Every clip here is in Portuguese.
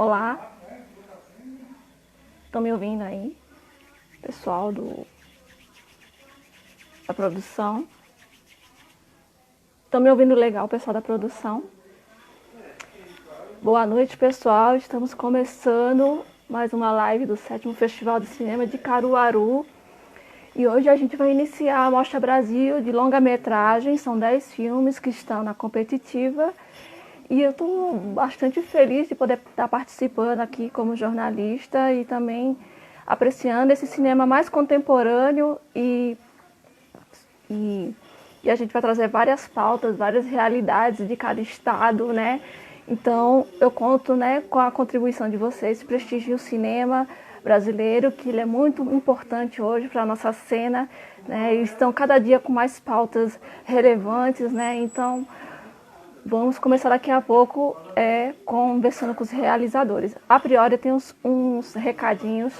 Olá, estão me ouvindo aí? Pessoal da produção. Estão me ouvindo legal, pessoal da produção? Boa noite, pessoal. Estamos começando mais uma live do 7º Festival de Cinema de Caruaru. E hoje a gente vai iniciar a Mostra Brasil de longa-metragem. São 10 filmes que estão na competitiva. E eu estou bastante feliz de poder estar participando aqui como jornalista e também apreciando esse cinema mais contemporâneo e a gente vai trazer várias pautas, várias realidades de cada estado, né? Então eu conto, né, com a contribuição de vocês, prestigiem o cinema brasileiro, que ele é muito importante hoje para a nossa cena, né? E estão cada dia com mais pautas relevantes, né? Então vamos começar daqui a pouco conversando com os realizadores. A priori eu tenho uns recadinhos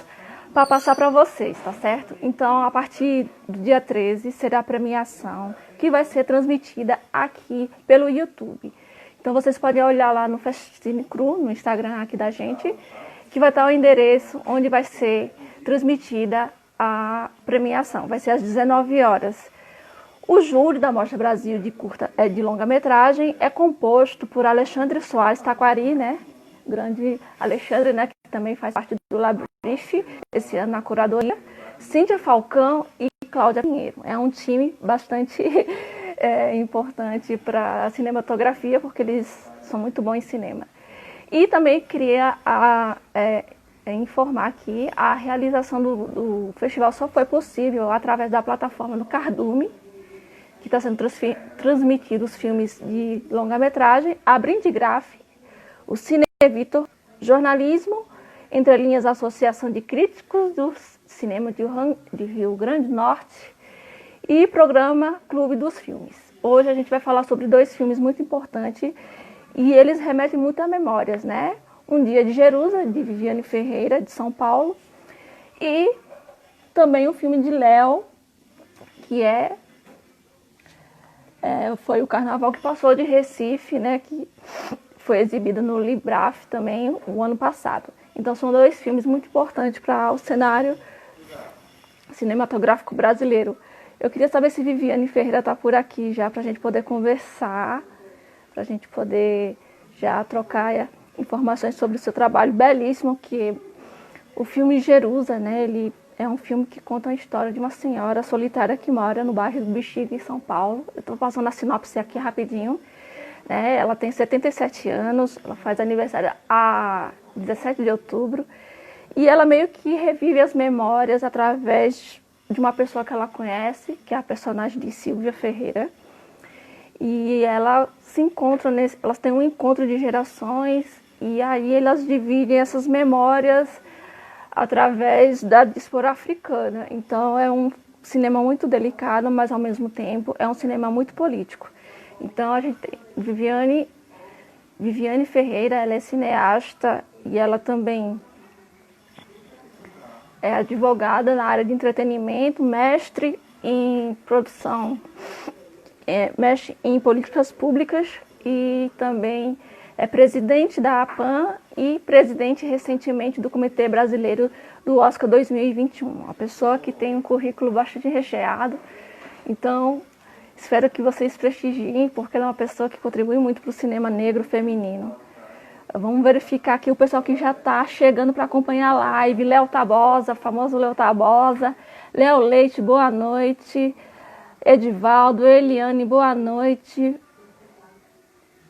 para passar para vocês, tá certo? Então, a partir do dia 13 será a premiação que vai ser transmitida aqui pelo YouTube. Então, vocês podem olhar lá no Festcine Cru, no Instagram aqui da gente, que vai estar o endereço onde vai ser transmitida a premiação. Vai ser às 19 horas. O júri da Mostra Brasil de longa-metragem é composto por Alexandre Soares Taquari, né? Grande Alexandre, né? Que também faz parte do Labrife, esse ano na curadoria. Cíntia Falcão e Cláudia Pinheiro. É um time bastante importante para a cinematografia, porque eles são muito bons em cinema. E também queria informar que a realização do festival só foi possível através da plataforma do Cardume, que está sendo transmitido os filmes de longa-metragem, a Brindigraf, o Cine Vitor, Jornalismo, Entre Linhas, Associação de Críticos do Cinema de Rio Grande do Norte e Programa Clube dos Filmes. Hoje a gente vai falar sobre 2 filmes muito importantes e eles remetem muito a memórias, né? Um Dia de Jerusa, de Viviane Ferreira, de São Paulo, e também o filme de Léo, que foi o carnaval que passou de Recife, né, que foi exibido no Libraf também o ano passado. Então são 2 filmes muito importantes para o cenário cinematográfico brasileiro. Eu queria saber se Viviane Ferreira está por aqui já para a gente poder conversar, para a gente poder já trocar informações sobre o seu trabalho belíssimo, que o filme Jerusa, né, ele é um filme que conta a história de uma senhora solitária que mora no bairro do Bexiga, em São Paulo. Eu estou passando a sinopse aqui rapidinho. Né? Ela tem 77 anos, ela faz aniversário a 17 de outubro. E ela meio que revive as memórias através de uma pessoa que ela conhece, que é a personagem de Silvia Ferreira. E ela se encontra elas têm um encontro de gerações e aí elas dividem essas memórias através da diáspora africana. Então é um cinema muito delicado, mas ao mesmo tempo é um cinema muito político. Então a gente tem Viviane Ferreira, ela é cineasta e ela também é advogada na área de entretenimento, mestre em produção, mestre em políticas públicas e também é presidente da APAN e presidente recentemente do Comitê Brasileiro do Oscar 2021. Uma pessoa que tem um currículo bastante recheado. Então, espero que vocês prestigiem, porque ela é uma pessoa que contribui muito para o cinema negro feminino. Vamos verificar aqui o pessoal que já está chegando para acompanhar a live. Léo Tabosa, famoso Léo Tabosa. Léo Leite, boa noite. Edivaldo, Eliane, boa noite.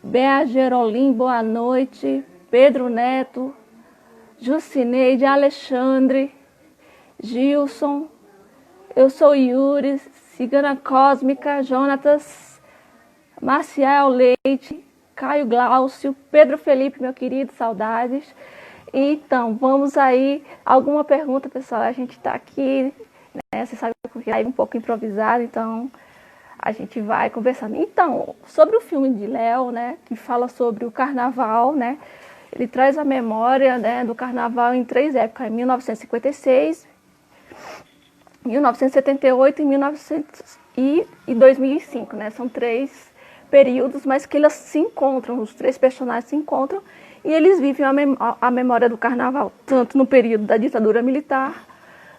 Bea Gerolim, boa noite. Pedro Neto, Jucineide, Alexandre, Gilson, eu sou Yuri, Cigana Cósmica, Jonatas, Marcial Leite, Caio Glaucio, Pedro Felipe, meu querido, saudades. Então, vamos aí, alguma pergunta, pessoal? A gente está aqui, né? Você sabe que é um pouco improvisado, então a gente vai conversando. Então, sobre o filme de Léo, né, que fala sobre o carnaval, né, ele traz a memória, né, do carnaval em 3 épocas, em 1956, 1978 e 2005, né, são 3 períodos, mas que elas se encontram, os 3 personagens se encontram e eles vivem a memória do carnaval, tanto no período da ditadura militar,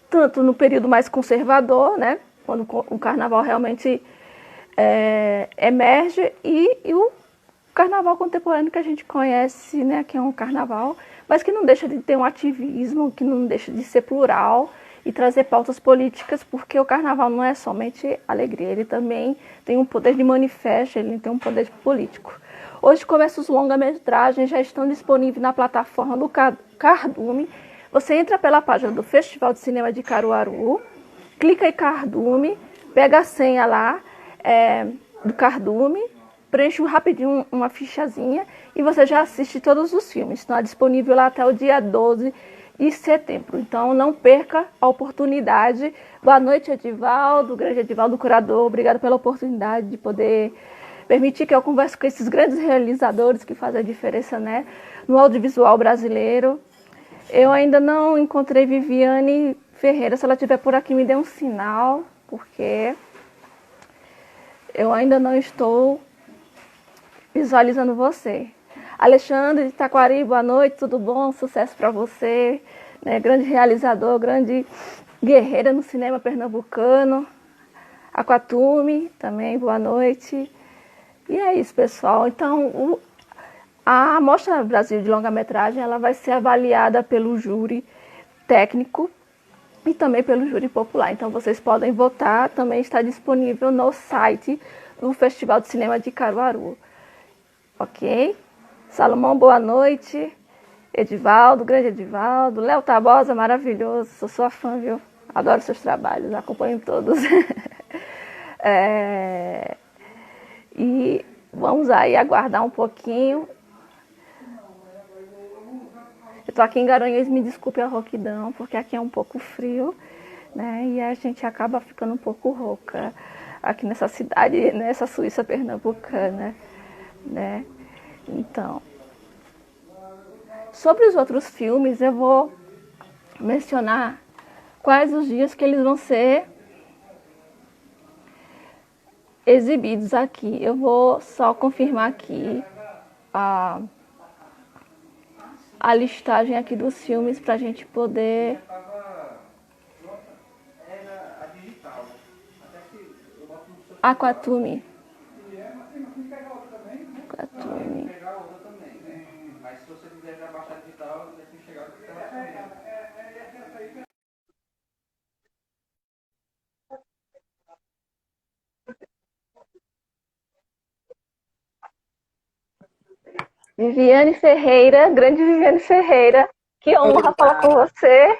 tanto no período mais conservador, né, quando o carnaval realmente emerge, e o carnaval contemporâneo que a gente conhece, né, que é um carnaval, mas que não deixa de ter um ativismo, que não deixa de ser plural e trazer pautas políticas, porque o carnaval não é somente alegria, ele também tem um poder de manifesto, ele tem um poder político. Hoje começa os longa-metragens, já estão disponíveis na plataforma do Cardume. Você entra pela página do Festival de Cinema de Caruaru, clica em Cardume, pega a senha lá do Cardume, preenche rapidinho uma fichazinha e você já assiste todos os filmes. Está disponível lá até o dia 12 de setembro. Então não perca a oportunidade. Boa noite, Edivaldo, grande Edivaldo, curador. Obrigada pela oportunidade de poder permitir que eu converse com esses grandes realizadores que fazem a diferença, né, no audiovisual brasileiro. Eu ainda não encontrei Viviane Ferreira. Se ela estiver por aqui, me dê um sinal, porque eu ainda não estou visualizando você. Alexandre de Taquari, boa noite, tudo bom? Sucesso para você, né? Grande realizador, grande guerreira no cinema pernambucano. Aquatume também, boa noite. E é isso, pessoal. Então, a Mostra Brasil de longa-metragem, ela vai ser avaliada pelo júri técnico e também pelo júri popular. Então, vocês podem votar, também está disponível no site do Festival de Cinema de Caruaru. Ok? Salomão, boa noite. Edivaldo, grande Edivaldo. Léo Tabosa, maravilhoso. Sou sua fã, viu? Adoro seus trabalhos, acompanho todos. E vamos aí aguardar um pouquinho. Eu tô aqui em Garanhuns, me desculpe a rouquidão, porque aqui é um pouco frio, né? E a gente acaba ficando um pouco rouca aqui nessa cidade, nessa Suíça pernambucana, né? Então, sobre os outros filmes, eu vou mencionar quais os dias que eles vão ser exibidos aqui. Eu vou só confirmar aqui a listagem aqui dos filmes para a gente poder... Aquatume. Mas se você quiser já baixar digital, ele tem que chegar do Viviane Ferreira, grande Viviane Ferreira, que honra falar com você.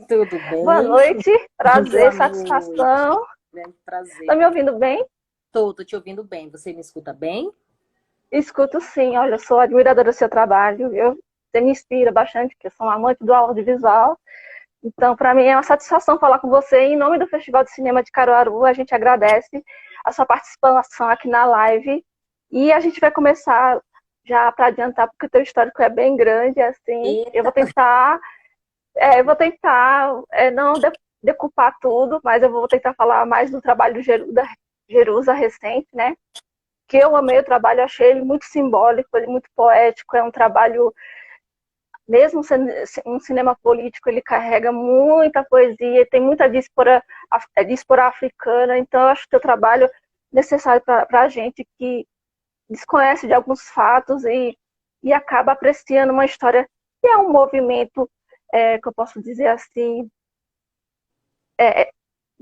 Tudo bem? Boa noite, prazer, Boa satisfação. Noite. Prazer. Tá me ouvindo bem? Tô te ouvindo bem. Você me escuta bem? Escuto sim, olha, eu sou admiradora do seu trabalho, você me inspira bastante, porque eu sou uma amante do audiovisual. Então, para mim é uma satisfação falar com você. Em nome do Festival de Cinema de Caruaru, a gente agradece a sua participação aqui na live. E a gente vai começar já para adiantar, porque o teu histórico é bem grande, assim. Eita. Eu vou tentar não decupar tudo, mas eu vou tentar falar mais do trabalho do Jerusa recente, né? Que eu amei o trabalho, achei ele muito simbólico, ele muito poético, é um trabalho, mesmo sendo um cinema político, ele carrega muita poesia, tem muita diáspora africana, então eu acho o teu trabalho necessário para a gente que desconhece de alguns fatos e acaba apreciando uma história que é um movimento, que eu posso dizer assim,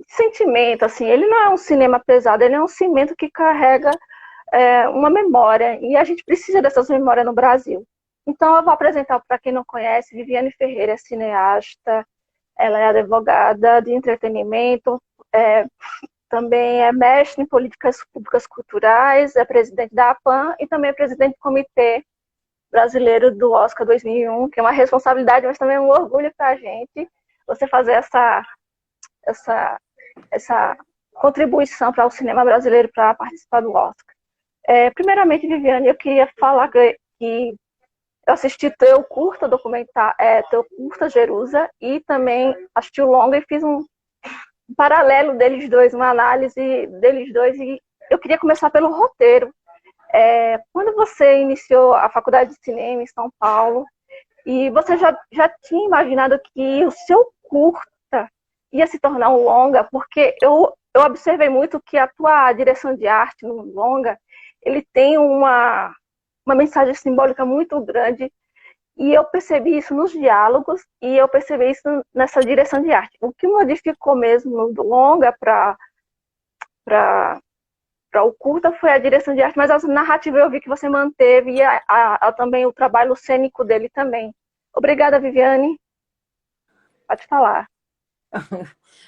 sentimento, assim, ele não é um cinema pesado, ele é um cinema que carrega uma memória, e a gente precisa dessas memórias no Brasil. Então eu vou apresentar para quem não conhece, Viviane Ferreira é cineasta, ela é advogada de entretenimento, também é mestre em políticas públicas culturais, é presidente da APAN e também é presidente do Comitê Brasileiro do Oscar 2001, que é uma responsabilidade, mas também é um orgulho para a gente você fazer essa contribuição para o cinema brasileiro para participar do Oscar. Primeiramente, Viviane, eu queria falar que eu assisti teu curta documentário, teu curta Jerusa, e também assisti o longa e fiz um paralelo deles dois, uma análise deles dois, e eu queria começar pelo roteiro. Quando você iniciou a faculdade de cinema em São Paulo, e você já tinha imaginado que o seu curta ia se tornar um longa? Porque eu observei muito que a tua direção de arte no longa, ele tem uma mensagem simbólica muito grande, e eu percebi isso nos diálogos, e eu percebi isso nessa direção de arte. O que modificou mesmo do longa para o curta foi a direção de arte, mas a narrativa eu vi que você manteve, e também o trabalho cênico dele também. Obrigada, Viviane. Pode falar.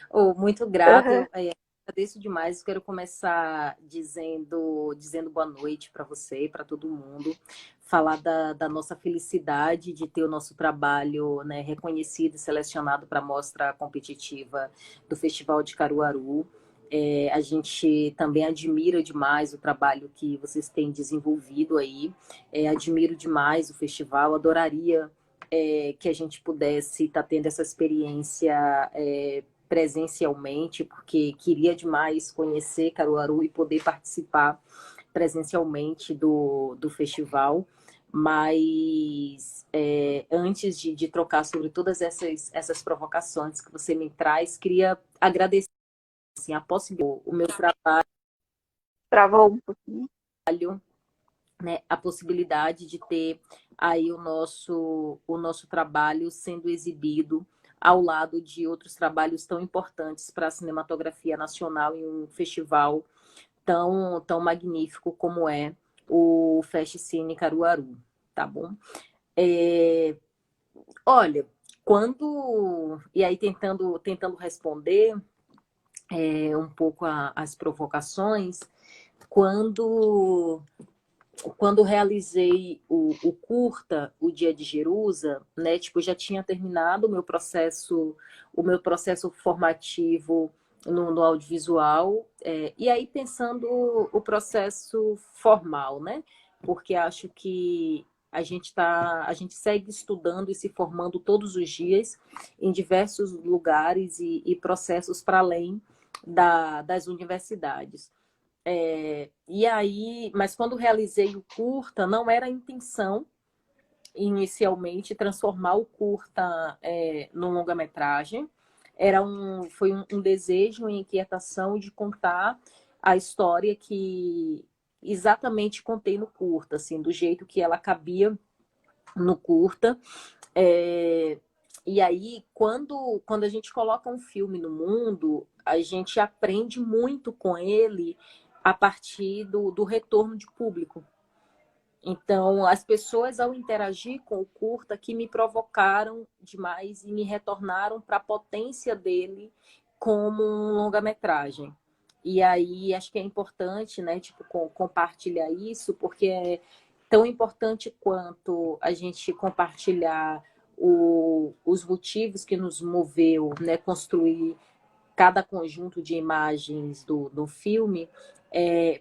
Oh, muito grata, Uhum. eu agradeço demais. Quero começar dizendo boa noite para você e para todo mundo. Falar da nossa felicidade de ter o nosso trabalho, né, reconhecido e selecionado para a mostra competitiva do Festival de Caruaru. A gente também admira demais o trabalho que vocês têm desenvolvido aí. Admiro demais o festival, adoraria que a gente pudesse estar tendo essa experiência presencialmente, porque queria demais conhecer Caruaru e poder participar presencialmente do festival. Mas antes de trocar sobre todas essas provocações que você me traz, queria agradecer assim, a possibilidade, o meu Travou um pouquinho. trabalho, né, a possibilidade de ter aí o nosso trabalho sendo exibido ao lado de outros trabalhos tão importantes para a cinematografia nacional em um festival tão magnífico como é o Fest Cine Caruaru, tá bom? É, olha, e aí tentando responder um pouco as provocações, quando realizei o curta, o Dia de Jerusa, né? Tipo, já tinha terminado o meu processo formativo no audiovisual, e aí pensando o processo formal, né? Porque acho que a gente segue estudando e se formando todos os dias em diversos lugares e processos para além das universidades. E aí, mas quando realizei o curta, não era a intenção inicialmente transformar o curta num longa-metragem. Foi um desejo e inquietação de contar a história que exatamente contei no curta, assim, do jeito que ela cabia no curta. É, e aí, quando a gente coloca um filme no mundo, a gente aprende muito com ele a partir do retorno de público. Então, as pessoas, ao interagir com o curta, que me provocaram demais e me retornaram para a potência dele como um longa-metragem. E aí, acho que é importante, né, tipo, compartilhar isso, porque é tão importante quanto a gente compartilhar os motivos que nos moveu, né, construir cada conjunto de imagens do filme,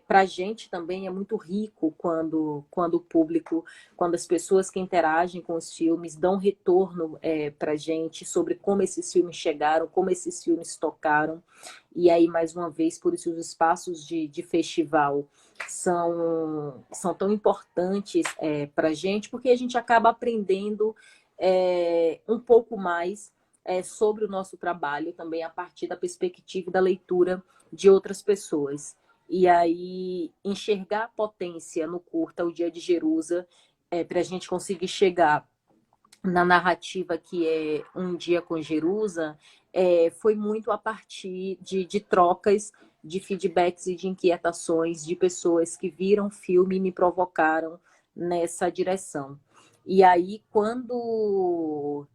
para a gente também é muito rico quando o público, quando as pessoas que interagem com os filmes dão retorno para a gente sobre como esses filmes chegaram, como esses filmes tocaram. E aí, mais uma vez, por isso os espaços de festival são tão importantes para a gente, porque a gente acaba aprendendo um pouco mais sobre o nosso trabalho também a partir da perspectiva e da leitura de outras pessoas. E aí, enxergar a potência no curta O Dia de Jerusa, para a gente conseguir chegar na narrativa que é Um Dia com Jerusa, foi muito a partir de trocas, de feedbacks e de inquietações de pessoas que viram o filme e me provocaram nessa direção. E aí, quando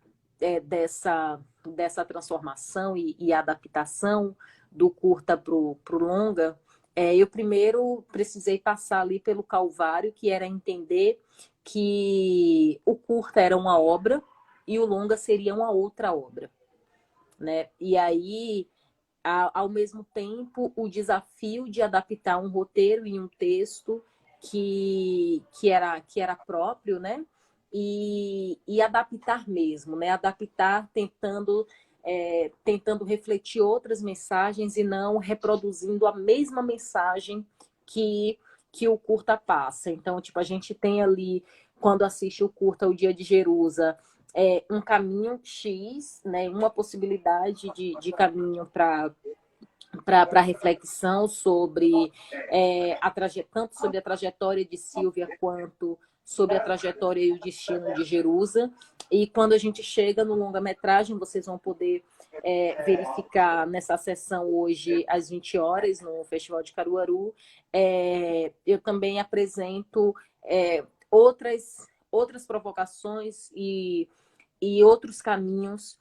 dessa transformação e adaptação do curta para o longa, eu primeiro precisei passar ali pelo calvário, que era entender que o curta era uma obra e o longa seria uma outra obra, né? E aí, ao mesmo tempo, o desafio de adaptar um roteiro e um texto que era próprio, né? E adaptar mesmo, né? Adaptar tentando refletir outras mensagens e não reproduzindo a mesma mensagem que que o curta passa. Então, tipo, a gente tem ali, quando assiste o curta O Dia de Jerusa, um caminho X, né, uma possibilidade de caminho para reflexão sobre tanto sobre a trajetória de Sílvia quanto sobre a trajetória e o destino de Jerusa. E quando a gente chega no longa-metragem, vocês vão poder verificar nessa sessão hoje às 20 horas no Festival de Caruaru. Eu também apresento outras provocações e outros caminhos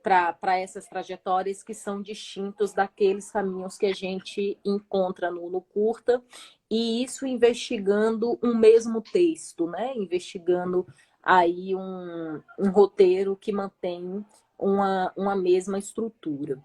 para essas trajetórias que são distintos daqueles caminhos que a gente encontra no curta, e isso investigando um mesmo texto, né? Investigando aí um roteiro que mantém uma mesma estrutura.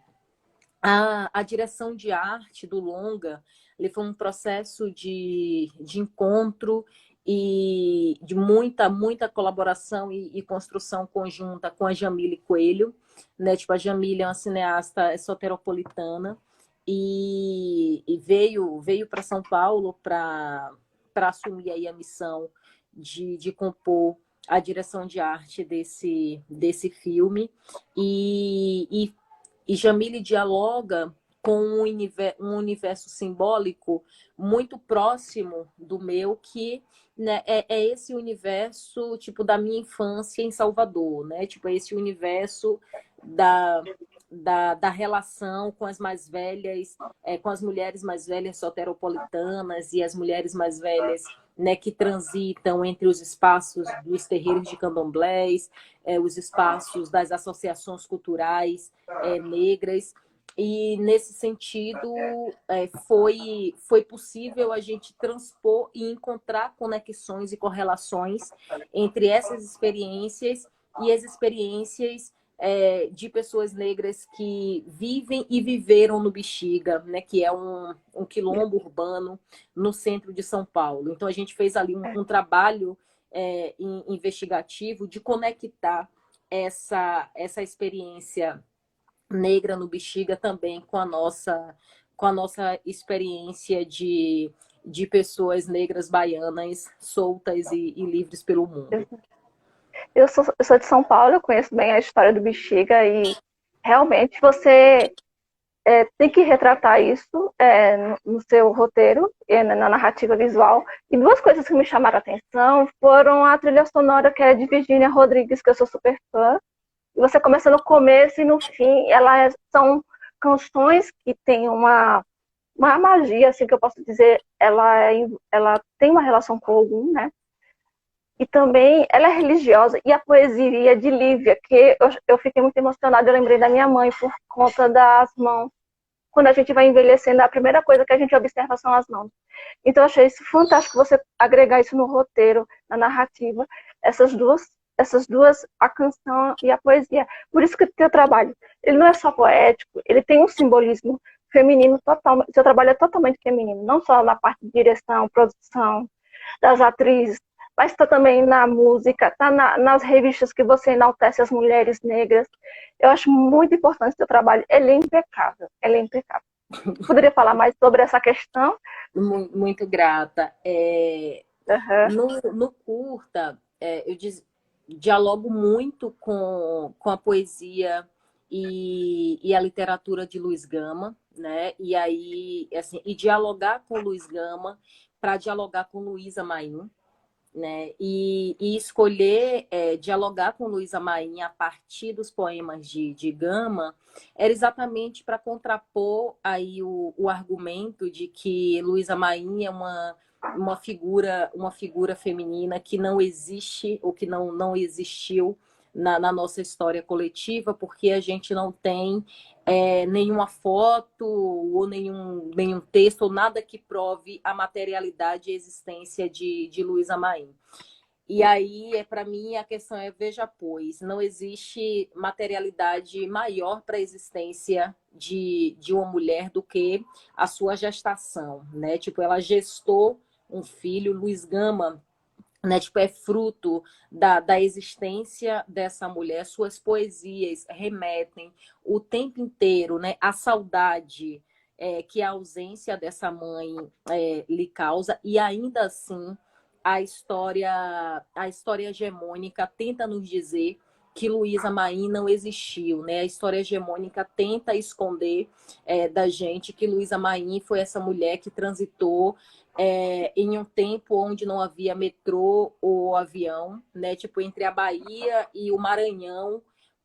A direção de arte do longa ele foi um processo de encontro e de muita colaboração e construção conjunta com a Jamile Coelho, né? Tipo, a Jamile é uma cineasta soteropolitana e veio para São Paulo para assumir aí a missão de compor a direção de arte desse filme. E Jamile dialoga com um universo simbólico muito próximo do meu, que, né, é esse universo tipo da minha infância em Salvador, né? Tipo, é esse universo da relação com as mais velhas, com as mulheres mais velhas soteropolitanas e as mulheres mais velhas, né, que transitam entre os espaços dos terreiros de candomblés, os espaços das associações culturais negras. E, nesse sentido, foi possível a gente transpor e encontrar conexões e correlações entre essas experiências e as experiências de pessoas negras que vivem e viveram no Bexiga, né, que é um quilombo urbano no centro de São Paulo. Então, a gente fez ali um trabalho investigativo de conectar essa experiência negra no Bexiga também com a nossa experiência de pessoas negras baianas soltas e livres pelo mundo. Eu sou de São Paulo, eu conheço bem a história do Bexiga e realmente você tem que retratar isso no seu roteiro, na narrativa visual. E duas coisas que me chamaram a atenção foram a trilha sonora, que é de Virginia Rodrigues, que eu sou super fã. E você começa no começo e no fim, são canções que têm uma magia, assim que eu posso dizer, ela tem uma relação com Ogum, né? E também ela é religiosa. E a poesia de Lívia, que eu fiquei muito emocionada, eu lembrei da minha mãe por conta das mãos. Quando a gente vai envelhecendo, a primeira coisa que a gente observa são as mãos. Então eu achei isso fantástico, você agregar isso no roteiro, na narrativa, essas duas, a canção e a poesia. Por isso que o teu trabalho, ele não é só poético, ele tem um simbolismo feminino total. O seu trabalho é totalmente feminino, não só na parte de direção, produção, das atrizes, mas está também na música, está nas revistas que você enaltece as mulheres negras. Eu acho muito importante o seu trabalho, ele é impecável, ele é impecável. Poderia falar mais sobre essa questão? Muito grata. Uhum. No curta, eu dialogo muito com a poesia e a literatura de Luiz Gama, né? E aí, assim, e dialogar com Luiz Gama para dialogar com Luísa Maim, né? E escolher dialogar com Luísa Maim a partir dos poemas de Gama era exatamente para contrapor aí o argumento de que Luísa Maim é uma figura feminina que não existe ou que não existiu na nossa história coletiva, porque a gente não tem nenhuma foto ou nenhum texto ou nada que prove a materialidade e a existência de Luísa Maim. E aí, para mim, a questão veja, pois, não existe materialidade maior para a existência de uma mulher do que a sua gestação, né? Tipo, ela gestou um filho, Luiz Gama, né? Tipo, é fruto da existência dessa mulher. Suas poesias remetem o tempo inteiro, né, à saudade que a ausência dessa mãe lhe causa, e ainda assim a história hegemônica tenta nos dizer que Luísa Maim não existiu, né? A história hegemônica tenta esconder da gente que Luísa Maim foi essa mulher que transitou em um tempo onde não havia metrô ou avião, né? Tipo, entre a Bahia e o Maranhão,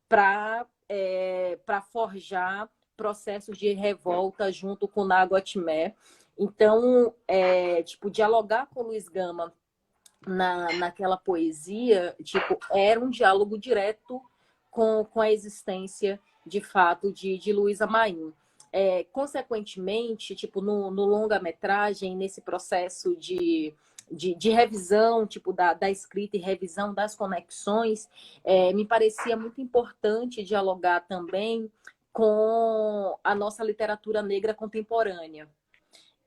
para forjar processos de revolta junto com Nagotimé. Então, tipo, dialogar com Luiz Gama naquela poesia, tipo, era um diálogo direto com a existência, de fato, de Luísa Maim. Consequentemente, tipo, no longa-metragem, nesse processo de revisão, tipo, da escrita e revisão das conexões, me parecia muito importante dialogar também com a nossa literatura negra contemporânea.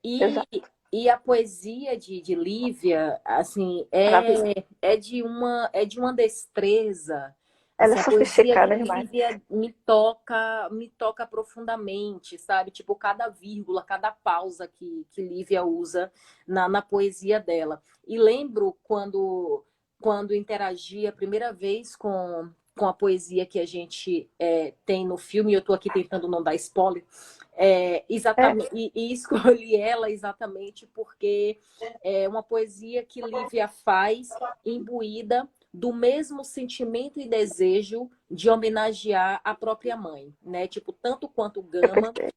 E, Exato. e a poesia de Lívia, assim, Maravilhoso. é de uma destreza. Ela é Assim, a poesia de sofisticada demais. Lívia me toca profundamente, sabe? Tipo, cada vírgula, cada pausa que Lívia usa na poesia dela. E lembro quando interagi a primeira vez com a poesia que a gente tem no filme, eu estou aqui tentando não dar spoiler, É, exatamente, e escolhi ela exatamente porque é uma poesia que Lívia faz imbuída do mesmo sentimento e desejo de homenagear a própria mãe, né? Tipo, tanto quanto é Gama, perfeito.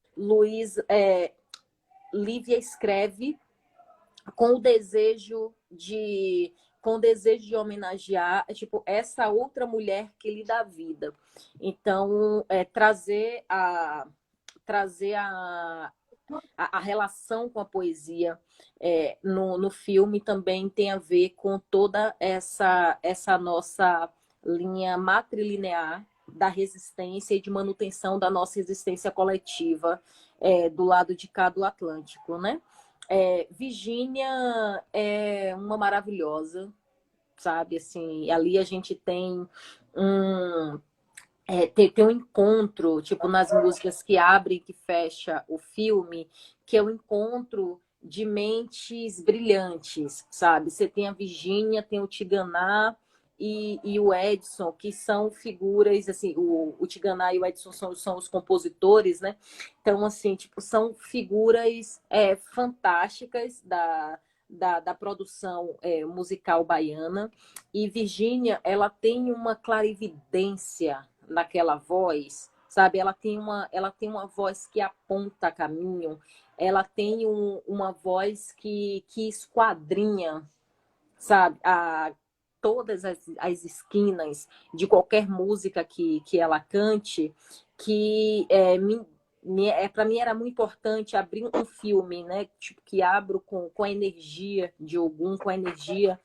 Lívia escreve com o desejo de homenagear, tipo, essa outra mulher que lhe dá vida. Então, trazer a relação com a poesia no filme também tem a ver com toda essa nossa linha matrilinear da resistência e de manutenção da nossa existência coletiva do lado de cá do Atlântico, né? Virgínia é uma maravilhosa, sabe? Assim, ali a gente um, tem um encontro, tipo, nas músicas que abrem e que fecha o filme, que é o encontro de mentes brilhantes, sabe? Você tem a Virgínia, tem o Tiganá e o Edson, que são figuras, assim, o Tiganá e o Edson são os compositores, né? Então, assim, tipo, são figuras fantásticas da produção musical baiana. E Virgínia, ela tem uma clarividência naquela voz, sabe? Ela tem uma voz que aponta caminho, ela tem uma voz que esquadrinha, sabe? Todas as esquinas de qualquer música que ela cante, que para mim era muito importante abrir um filme, né? Tipo, que abro com a energia de Ogum, com a energia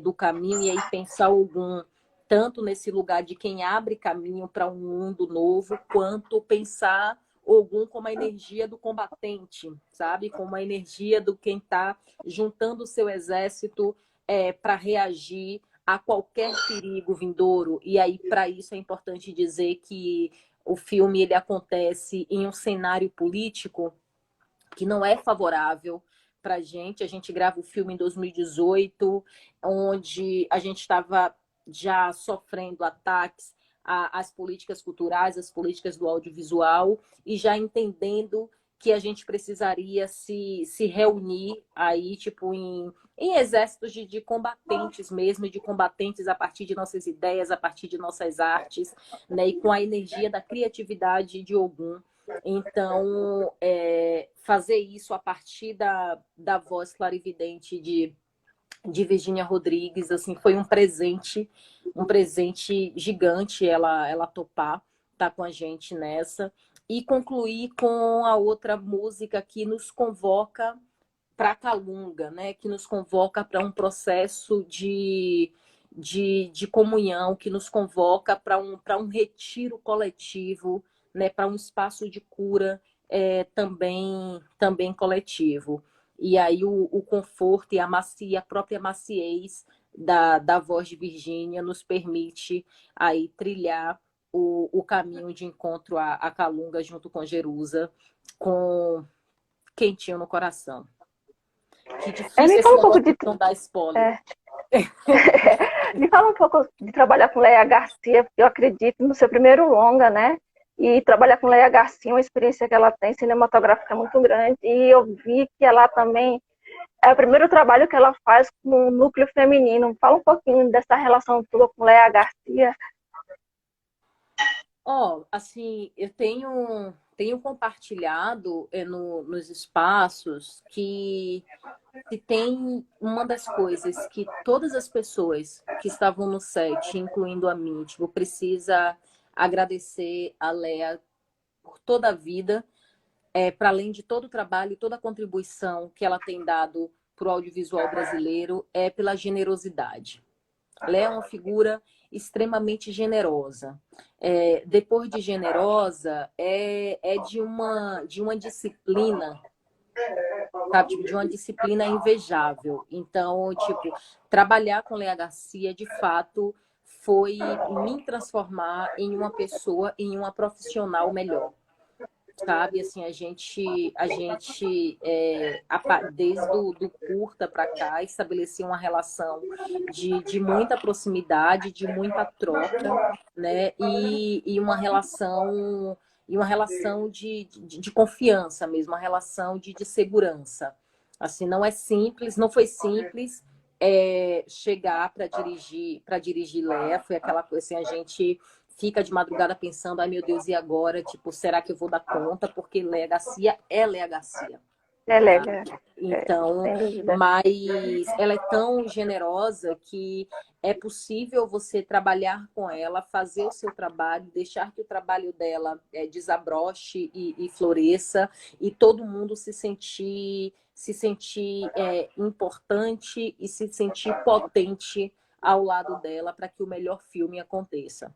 do caminho, e aí pensar Ogum tanto nesse lugar de quem abre caminho para um mundo novo, quanto pensar Ogum como a energia do combatente, sabe? Como a energia do quem está juntando o seu exército para reagir a qualquer perigo vindouro. E aí, para isso, é importante dizer que o filme ele acontece em um cenário político que não é favorável para a gente. A gente grava o filme em 2018, onde a gente estava já sofrendo ataques às políticas culturais, às políticas do audiovisual, e já entendendo que a gente precisaria se reunir aí, tipo, em exércitos de combatentes mesmo, de combatentes a partir de nossas ideias, a partir de nossas artes, né? E com a energia da criatividade de Ogum. Então, fazer isso a partir da voz clarividente de Virginia Rodrigues, assim, foi um presente gigante ela topar estar com a gente nessa. E concluir com a outra música que nos convoca para a Calunga, né? Que nos convoca para um processo de comunhão, que nos convoca para um retiro coletivo, né? Para um espaço de cura também coletivo. E aí o conforto e a própria maciez da voz de Virgínia nos permite aí trilhar o caminho de encontro a Calunga junto com Jerusa, com quentinho no coração. Que difícil Me esse fala um pouco negócio de. de não dar spoiler. É, me fala um pouco de trabalhar com Leia Garcia, porque eu acredito no seu primeiro longa, né? E trabalhar com Leia Garcia, uma experiência que ela tem cinematográfica muito grande. E eu vi que ela também é o primeiro trabalho que ela faz com o núcleo feminino. Fala um pouquinho dessa relação tua com Leia Garcia. Assim, eu tenho compartilhado nos espaços que se tem uma das coisas que todas as pessoas que estavam no set, incluindo a mim, tipo, precisa agradecer a Lea por toda a vida, para além de todo o trabalho e toda a contribuição que ela tem dado para o audiovisual brasileiro, é pela generosidade. Ela é uma figura extremamente generosa. Depois de generosa, é de uma disciplina, sabe? Tipo, de uma disciplina invejável. Então, tipo, trabalhar com Leia Garcia, de fato, foi me transformar em uma pessoa, em uma profissional melhor. Sabe, assim, desde do curta para cá, estabelecia uma relação de muita proximidade, de muita troca, né? E uma relação de confiança mesmo, uma relação de segurança. Assim, não é simples, não foi simples chegar para dirigir Léa, foi aquela coisa assim, a gente fica de madrugada pensando, ai meu Deus, e agora? Tipo, será que eu vou dar conta? Porque Léa Garcia é Léa Garcia. Ela Então, sem dúvida. mas ela é tão generosa que é possível você trabalhar com ela, fazer o seu trabalho, deixar que o trabalho dela desabroche e floresça, e todo mundo se sentir importante e se sentir potente ao lado dela para que o melhor filme aconteça.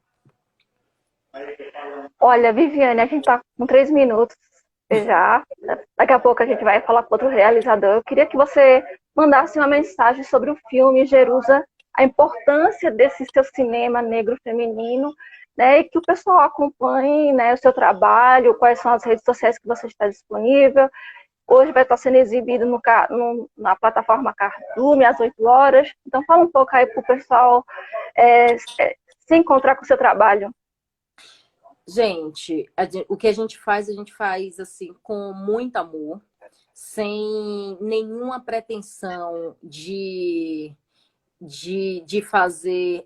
Olha, Viviane, a gente está com 3 minutos já. Daqui a pouco a gente vai falar com outro realizador. Eu queria que você mandasse uma mensagem sobre o filme Jerusa, a importância desse seu cinema negro feminino, né, e que o pessoal acompanhe, né, o seu trabalho, quais são as redes sociais que você está disponível. Hoje vai estar sendo exibido na plataforma Cardume, às 8 horas. Então, fala um pouco aí para o pessoal se encontrar com o seu trabalho. Gente, o que a gente faz assim com muito amor, sem nenhuma pretensão de fazer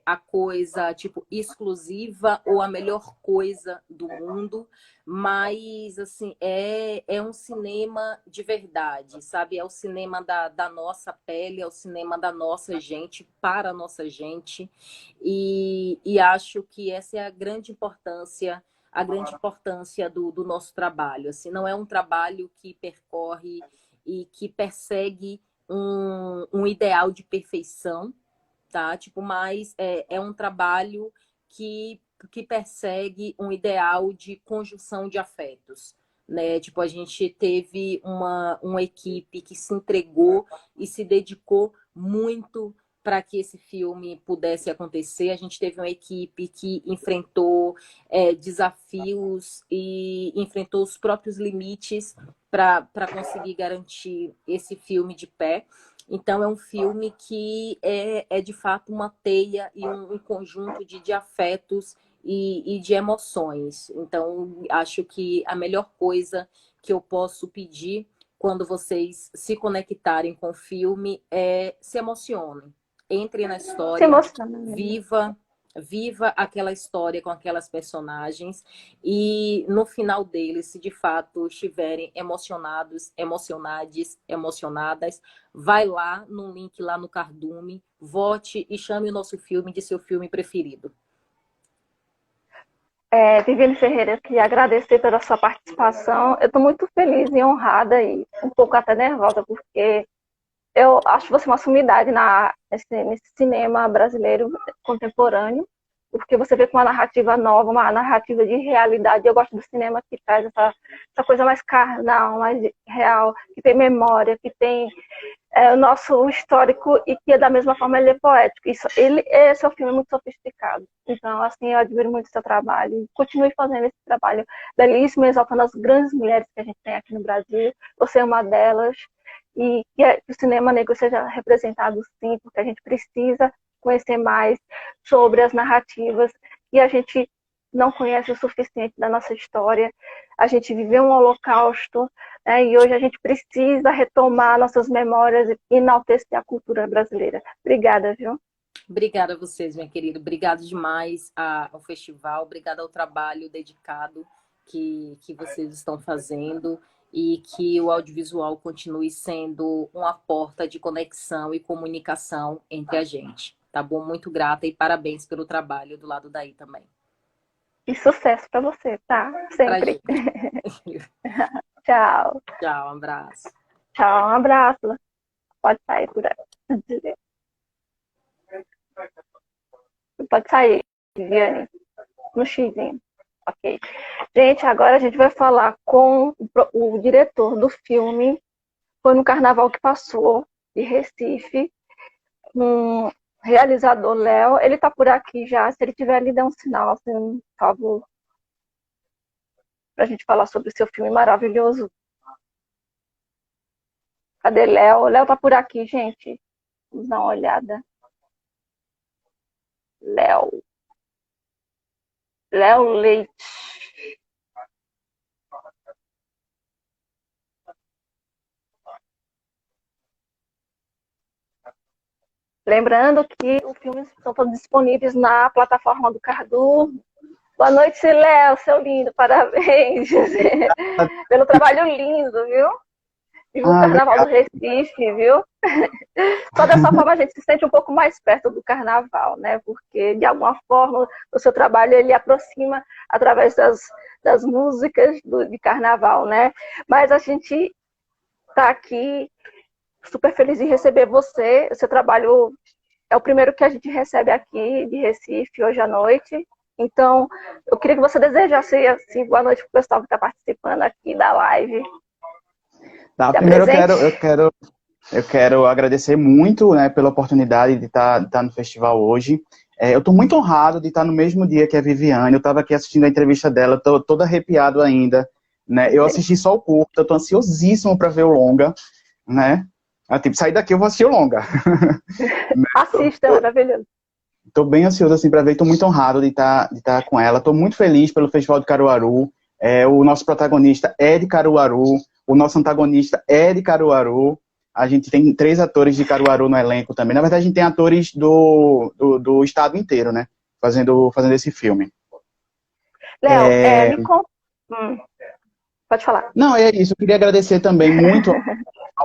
a coisa tipo exclusiva ou a melhor coisa do mundo, mas assim é um cinema de verdade, sabe? É o cinema da nossa pele, é o cinema da nossa gente, para a nossa gente, e acho que essa é a grande importância do nosso trabalho. Assim, não é um trabalho que percorre e que persegue um ideal de perfeição, tá? Tipo, mas é um trabalho que persegue um ideal de conjunção de afetos, né? Tipo, a gente teve uma equipe que se entregou e se dedicou muito para que esse filme pudesse acontecer. A gente teve uma equipe que enfrentou desafios e enfrentou os próprios limites para conseguir garantir esse filme de pé. Então, é um filme que é de fato uma teia e um conjunto de afetos e de emoções. Então, acho que a melhor coisa que eu posso pedir quando vocês se conectarem com o filme é se emocionem. Entre na história, viva aquela história com aquelas personagens, e no final deles, se de fato estiverem emocionados, emocionadas, vai lá no link lá no Cardume, vote e chame o nosso filme de seu filme preferido. Viviane Ferreira, eu queria agradecer pela sua participação. Eu estou muito feliz e honrada e um pouco até nervosa, porque eu acho você uma sumidade nesse cinema brasileiro contemporâneo, porque você vê com uma narrativa nova, uma narrativa de realidade. Eu gosto do cinema que traz essa coisa mais carnal, mais real, que tem memória, que tem o nosso histórico e que da mesma forma ele é poético. Esse é um filme muito sofisticado. Então, assim, eu admiro muito o seu trabalho. Continue fazendo esse trabalho belíssimo, exaltando as grandes mulheres que a gente tem aqui no Brasil. Você é uma delas. E que o cinema negro seja representado, sim, porque a gente precisa conhecer mais sobre as narrativas que a gente não conhece o suficiente da nossa história. A gente viveu um holocausto, né, e hoje a gente precisa retomar nossas memórias e enaltecer a cultura brasileira. Obrigada, viu? Obrigada a vocês, minha querida. Obrigada demais ao festival. Obrigada ao trabalho dedicado que vocês estão fazendo e que o audiovisual continue sendo uma porta de conexão e comunicação entre a gente. Tá bom? Muito grata e parabéns pelo trabalho do lado daí também. E sucesso para você, tá? Sempre. Tchau. Tchau, um abraço. Tchau, um abraço. Pode sair por aí. Pode sair, Viviane, no xizinho. Ok. Gente, agora a gente vai falar com o diretor do filme. Foi no carnaval que passou, de Recife. Um realizador, Léo. Ele tá por aqui já. Se ele tiver ali, dê um sinal, assim, por favor. Pra gente falar sobre o seu filme maravilhoso. Cadê Léo? Léo tá por aqui, gente. Vamos dar uma olhada. Léo Leite. Lembrando que os filmes estão todos disponíveis na plataforma do Cardu. Boa noite, Léo, seu lindo, parabéns pelo trabalho lindo, viu? E o Carnaval do Recife, viu? Só dessa forma a gente se sente um pouco mais perto do Carnaval, né? Porque, de alguma forma, o seu trabalho ele aproxima através das músicas de Carnaval, né? Mas a gente está aqui super feliz de receber você. O seu trabalho é o primeiro que a gente recebe aqui de Recife hoje à noite. Então, eu queria que você desejasse assim, boa noite para o pessoal que está participando aqui da live. Tá, primeiro eu quero agradecer muito, né, pela oportunidade de estar no festival hoje. Eu estou muito honrado de estar no mesmo dia que a Viviane. Eu estava aqui assistindo a entrevista dela, estou todo arrepiado ainda. Né? Eu assisti só o curto, eu estou ansiosíssimo para ver o longa. Né? Tipo, sair daqui eu vou assistir o longa. Assista, maravilhoso. Estou bem ansioso assim, para ver, estou muito honrado de estar com ela. Estou muito feliz pelo Festival de Caruaru. O nosso protagonista é de Caruaru. O nosso antagonista é de Caruaru. A gente tem 3 atores de Caruaru no elenco também. Na verdade, a gente tem atores do estado inteiro, né? Fazendo esse filme. Léo, pode falar. Não, é isso. Eu queria agradecer também muito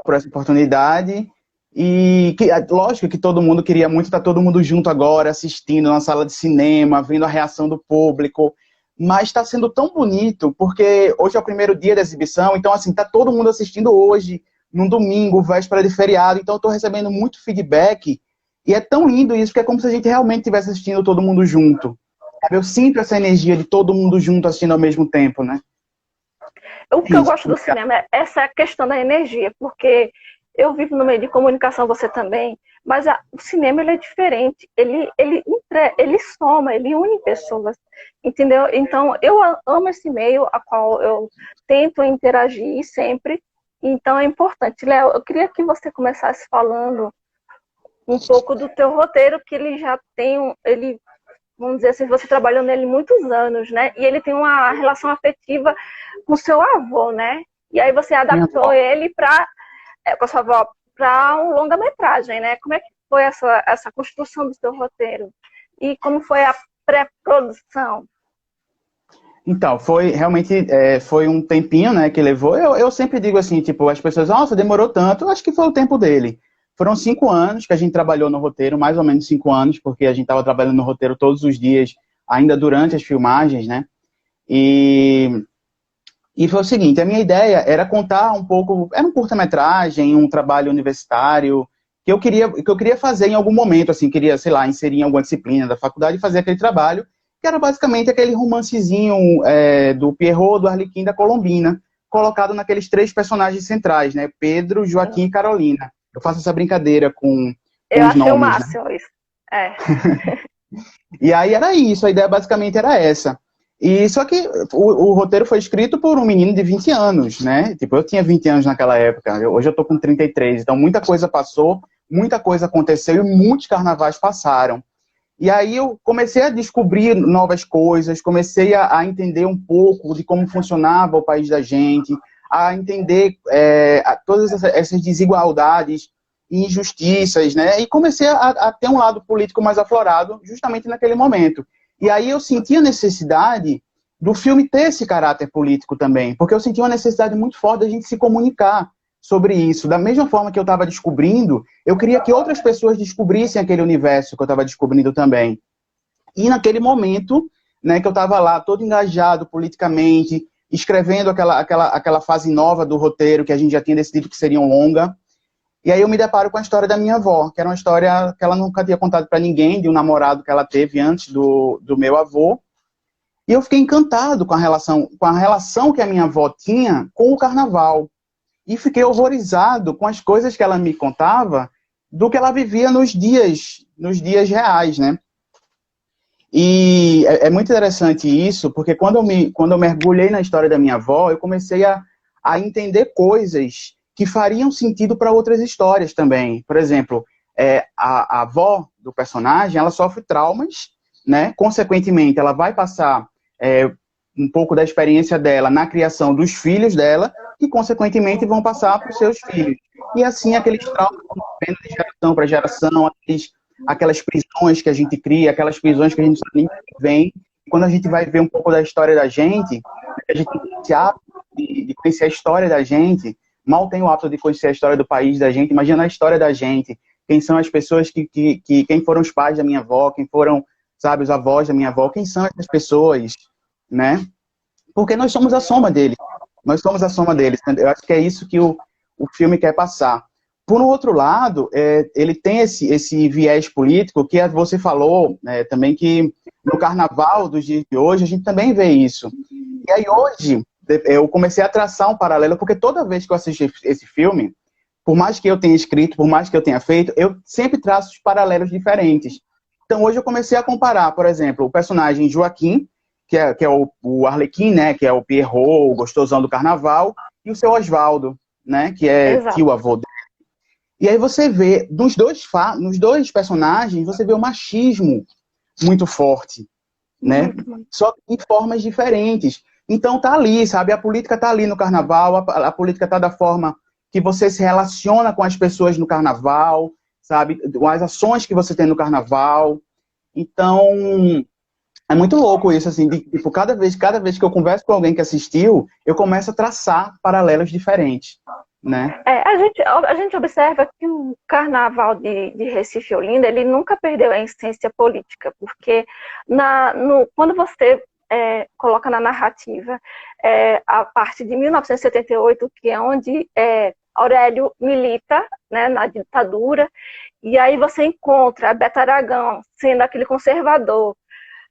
por essa oportunidade. E, lógico que todo mundo queria muito estar todo mundo junto agora, assistindo na sala de cinema, vendo a reação do público. Mas está sendo tão bonito, porque hoje é o primeiro dia da exibição, então, assim, tá todo mundo assistindo hoje, num domingo, véspera de feriado, então eu estou recebendo muito feedback, e é tão lindo isso, que é como se a gente realmente estivesse assistindo todo mundo junto. Eu sinto essa energia de todo mundo junto assistindo ao mesmo tempo, né? O que eu gosto do cinema é essa questão da energia, porque eu vivo no meio de comunicação, você também, mas o cinema ele é diferente, ele soma, ele une pessoas, entendeu? Então, eu amo esse meio a qual eu tento interagir sempre, então é importante. Léo, eu queria que você começasse falando um pouco do teu roteiro, que ele já tem, vamos dizer assim, você trabalhou nele muitos anos, né? E ele tem uma relação afetiva com seu avô, né? E aí você adaptou ele com a sua avó para um longa-metragem, né? Como é que foi essa construção do seu roteiro? E como foi a pré-produção? Então, realmente foi um tempinho, né, que levou. Eu sempre digo assim, tipo, as pessoas, nossa, demorou tanto, eu acho que foi o tempo dele. Foram 5 anos que a gente trabalhou no roteiro, mais ou menos 5 anos, porque a gente estava trabalhando no roteiro todos os dias, ainda durante as filmagens, né? E foi o seguinte, a minha ideia era contar um pouco, era um curta-metragem, um trabalho universitário, que eu queria fazer em algum momento, assim, queria, sei lá, inserir em alguma disciplina da faculdade e fazer aquele trabalho, que era basicamente aquele romancezinho do Pierrot, do Arlequim, da Colombina, colocado naqueles 3 personagens centrais, né? Pedro, Joaquim e Carolina. Eu faço essa brincadeira com Eu os achei o nomes, né? máximo isso. É. E aí era isso, a ideia basicamente era essa. E só que o roteiro foi escrito por um menino de 20 anos, né? Tipo, eu tinha 20 anos naquela época, hoje eu tô com 33, então muita coisa passou, muita coisa aconteceu e muitos carnavais passaram. E aí eu comecei a descobrir novas coisas, comecei a entender um pouco de como funcionava o país da gente, a entender todas essas desigualdades e injustiças, né? E comecei a ter um lado político mais aflorado justamente naquele momento. E aí eu senti a necessidade do filme ter esse caráter político também, porque eu senti uma necessidade muito forte da gente se comunicar sobre isso. Da mesma forma que eu estava descobrindo, eu queria que outras pessoas descobrissem aquele universo que eu estava descobrindo também. E naquele momento, né, que eu estava lá todo engajado politicamente, escrevendo aquela fase nova do roteiro que a gente já tinha decidido que seria um longa, e aí eu me deparo com a história da minha avó, que era uma história que ela nunca tinha contado para ninguém, de um namorado que ela teve antes do meu avô. E eu fiquei encantado com a relação que a minha avó tinha com o carnaval. E fiquei horrorizado com as coisas que ela me contava do que ela vivia nos dias reais, né? E é muito interessante isso, porque quando eu mergulhei na história da minha avó, eu comecei a entender coisas que fariam sentido para outras histórias também. Por exemplo, a avó do personagem, ela sofre traumas, né? Consequentemente, ela vai passar um pouco da experiência dela na criação dos filhos dela, que consequentemente vão passar para os seus filhos. E assim, aqueles traumas vão vendo de geração para geração, aquelas prisões que a gente cria, aquelas prisões que a gente não sabe nem de vem. Quando a gente vai ver um pouco da história da gente, a gente tem esse hábito de conhecer a história da gente, mal tem o hábito de conhecer a história do país da gente, imagina a história da gente, quem são as pessoas quem foram os pais da minha avó, quem foram, sabe, os avós da minha avó, quem são essas pessoas, né? Porque nós somos a soma deles. Nós somos a soma deles. Eu acho que é isso que o filme quer passar. Por um outro lado, ele tem esse viés político que você falou também, que no carnaval dos dias de hoje a gente também vê isso. E aí hoje eu comecei a traçar um paralelo, porque toda vez que eu assisti esse filme, por mais que eu tenha escrito, por mais que eu tenha feito, eu sempre traço paralelos diferentes. Então hoje eu comecei a comparar, por exemplo, o personagem Joaquim, que é o Arlequim, né, que é o Pierrot, o gostosão do carnaval, e o seu Osvaldo, né, que é tio avô dele. E aí você vê, nos dois personagens, você vê o machismo muito forte, né? Só que em formas diferentes. Então tá ali, sabe? A política tá ali no carnaval, a política tá da forma que você se relaciona com as pessoas no carnaval, sabe? As ações que você tem no carnaval. Então, é muito louco isso, assim, tipo, cada vez que eu converso com alguém que assistiu, eu começo a traçar paralelos diferentes, né? A gente observa que o carnaval de Recife e Olinda, ele nunca perdeu a essência política, porque quando você coloca na narrativa a parte de 1978, que é onde Aurélio milita, né, na ditadura, e aí você encontra Beto Aragão sendo aquele conservador,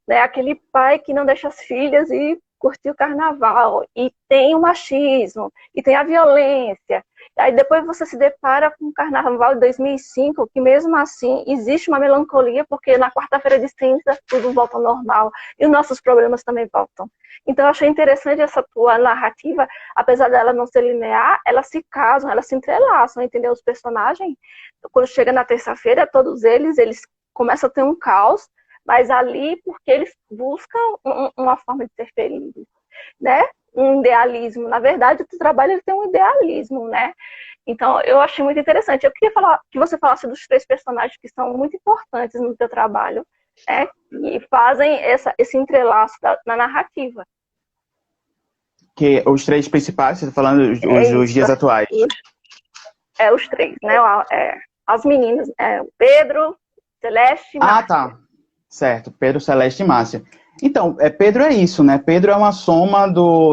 né, aquele pai que não deixa as filhas ir curtir o carnaval, e tem o machismo, e tem a violência. Aí depois você se depara com o carnaval de 2005, que mesmo assim existe uma melancolia, porque na quarta-feira de cinza tudo volta ao normal, e os nossos problemas também voltam. Então eu achei interessante essa tua narrativa, apesar dela não ser linear, elas se casam, elas se entrelaçam, entendeu? Os personagens, quando chega na terça-feira, todos eles começam a ter um caos, mas ali porque eles buscam uma forma de ser felizes, né? Um idealismo. Na verdade, o trabalho ele tem um idealismo, né? Então, eu achei muito interessante. Eu queria que você falasse dos 3 personagens que são muito importantes no teu trabalho, né? E fazem esse entrelaço na narrativa. Que os 3 principais, você está falando os dias atuais. Os 3, né? As meninas, o Pedro, Celeste e Márcia. Ah, tá. Certo, Pedro, Celeste e Márcia. Então, Pedro é isso, né? Pedro é uma soma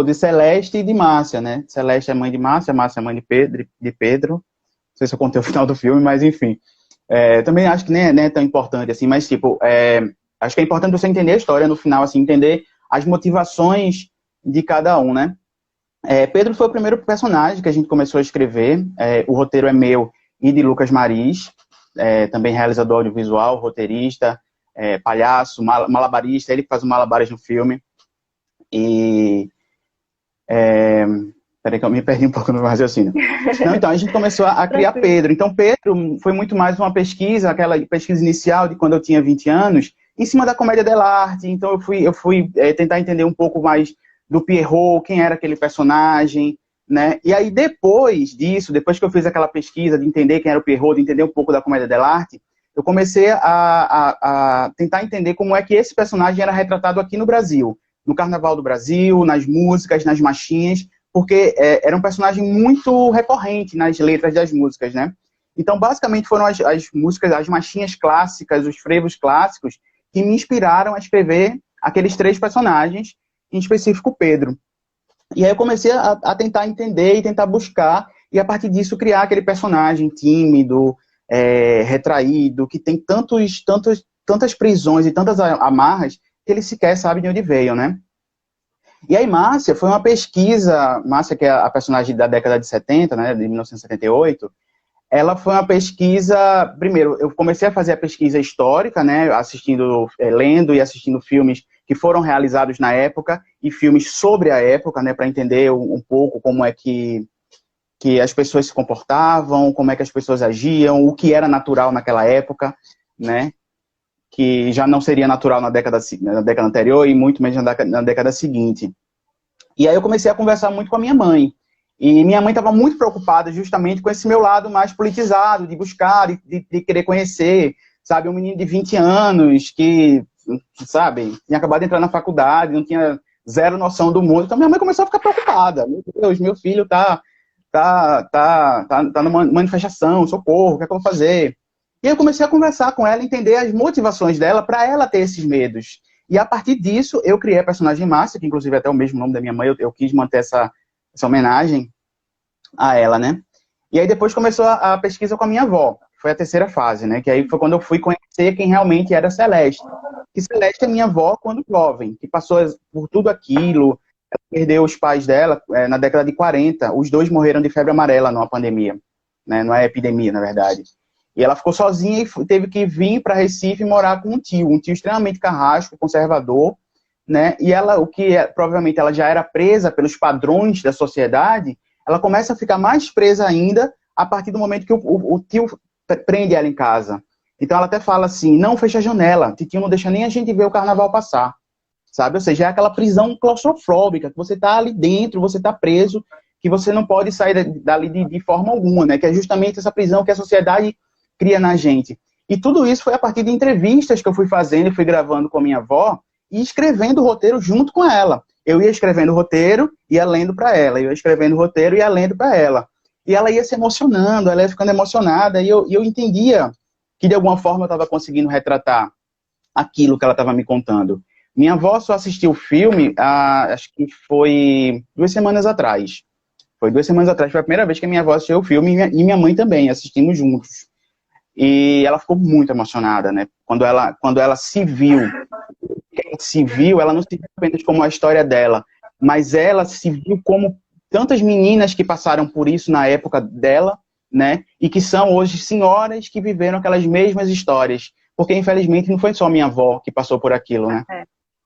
de Celeste e de Márcia, né? Celeste é mãe de Márcia, Márcia é mãe de Pedro. Não sei se eu contei o final do filme, mas enfim. Também acho que nem é tão importante assim, mas tipo, acho que é importante você entender a história no final, assim, entender as motivações de cada um, né? Pedro foi o primeiro personagem que a gente começou a escrever, o roteiro é meu e de Lucas Maris, também realizador audiovisual, roteirista, palhaço, malabarista, ele que faz o malabares no filme. E... peraí que eu me perdi um pouco no raciocínio. Não, então, a gente começou a criar Pedro. Então, Pedro foi muito mais uma pesquisa, aquela pesquisa inicial de quando eu tinha 20 anos, em cima da comédia dell'arte. Então, eu fui tentar entender um pouco mais do Pierrot, quem era aquele personagem, né? E aí, depois disso, depois que eu fiz aquela pesquisa de entender quem era o Pierrot, de entender um pouco da comédia dell'arte, eu comecei a tentar entender como é que esse personagem era retratado aqui no Brasil, no Carnaval do Brasil, nas músicas, nas marchinhas, porque era um personagem muito recorrente nas letras das músicas, né? Então, basicamente, foram as músicas, as marchinhas clássicas, os frevos clássicos, que me inspiraram a escrever aqueles 3 personagens, em específico Pedro. E aí eu comecei a tentar entender e tentar buscar, e a partir disso criar aquele personagem tímido, retraído, que tem tantas prisões e tantas amarras, que ele sequer sabe de onde veio, né? E aí Márcia foi uma pesquisa, Márcia, que é a personagem da década de 70, né, de 1978, ela foi uma pesquisa, primeiro, eu comecei a fazer a pesquisa histórica, né, lendo e assistindo filmes que foram realizados na época, e filmes sobre a época, né, para entender um pouco como é que as pessoas se comportavam, como é que as pessoas agiam, o que era natural naquela época, né, que já não seria natural na década anterior e muito menos na década seguinte. E aí eu comecei a conversar muito com a minha mãe. E minha mãe estava muito preocupada justamente com esse meu lado mais politizado, de buscar, de querer conhecer, sabe, um menino de 20 anos que, sabe, tinha acabado de entrar na faculdade, não tinha zero noção do mundo. Então minha mãe começou a ficar preocupada. Meu Deus, meu filho tá numa manifestação, socorro, o que é que eu vou fazer? E eu comecei a conversar com ela, entender as motivações dela para ela ter esses medos. E a partir disso, eu criei a personagem Márcia, que inclusive é até o mesmo nome da minha mãe, eu quis manter essa homenagem a ela, né? E aí depois começou a pesquisa com a minha avó, que foi a terceira fase, né? Que aí foi quando eu fui conhecer quem realmente era Celeste. Que Celeste é minha avó quando jovem, que passou por tudo aquilo, ela perdeu os pais dela na década de 40, os 2 morreram de febre amarela numa pandemia, né? Não é epidemia, na verdade. E ela ficou sozinha e teve que vir para Recife morar com um tio extremamente carrasco, conservador, né? E ela, provavelmente ela já era presa pelos padrões da sociedade, ela começa a ficar mais presa ainda a partir do momento que o tio prende ela em casa. Então ela até fala assim, não fecha a janela, tio não deixa nem a gente ver o carnaval passar, sabe? Ou seja, é aquela prisão claustrofóbica, que você está ali dentro, você está preso, que você não pode sair dali de forma alguma, né? Que é justamente essa prisão que a sociedade cria na gente. E tudo isso foi a partir de entrevistas que eu fui fazendo e fui gravando com a minha avó e escrevendo o roteiro junto com ela. Eu ia escrevendo o roteiro e ia lendo para ela. Eu ia escrevendo o roteiro e ia lendo para ela. E ela ia se emocionando, ela ia ficando emocionada e eu entendia que de alguma forma eu estava conseguindo retratar aquilo que ela estava me contando. Minha avó só assistiu o filme, acho que foi 2 semanas atrás. Foi 2 semanas atrás, foi a primeira vez que a minha avó assistiu o filme e minha mãe também, assistimos juntos. E ela ficou muito emocionada, né? Quando ela se viu, ela não se viu apenas como a história dela, mas ela se viu como tantas meninas que passaram por isso na época dela, né? E que são hoje senhoras que viveram aquelas mesmas histórias. Porque, infelizmente, não foi só minha avó que passou por aquilo, né?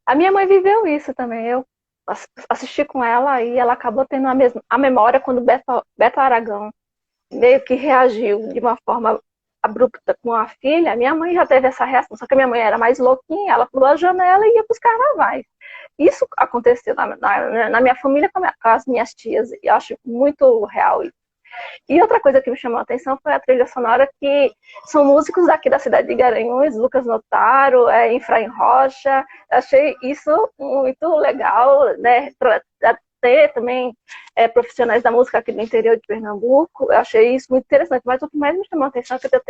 A minha mãe viveu isso também. Eu assisti com ela e ela acabou tendo a memória quando Beto Aragão meio que reagiu de uma forma abrupta com a filha. Minha mãe já teve essa reação, só que a minha mãe era mais louquinha, ela pulou a janela e ia para os carnavais. Isso aconteceu na minha família com as minhas tias, e eu acho muito real isso. E outra coisa que me chamou a atenção foi a trilha sonora, que são músicos daqui da cidade de Garanhuns, Lucas Notaro, Efraim Rocha. Eu achei isso muito legal, né? Ter também profissionais da música aqui do interior de Pernambuco. Eu achei isso muito interessante, mas o que mais me chamou a atenção é que o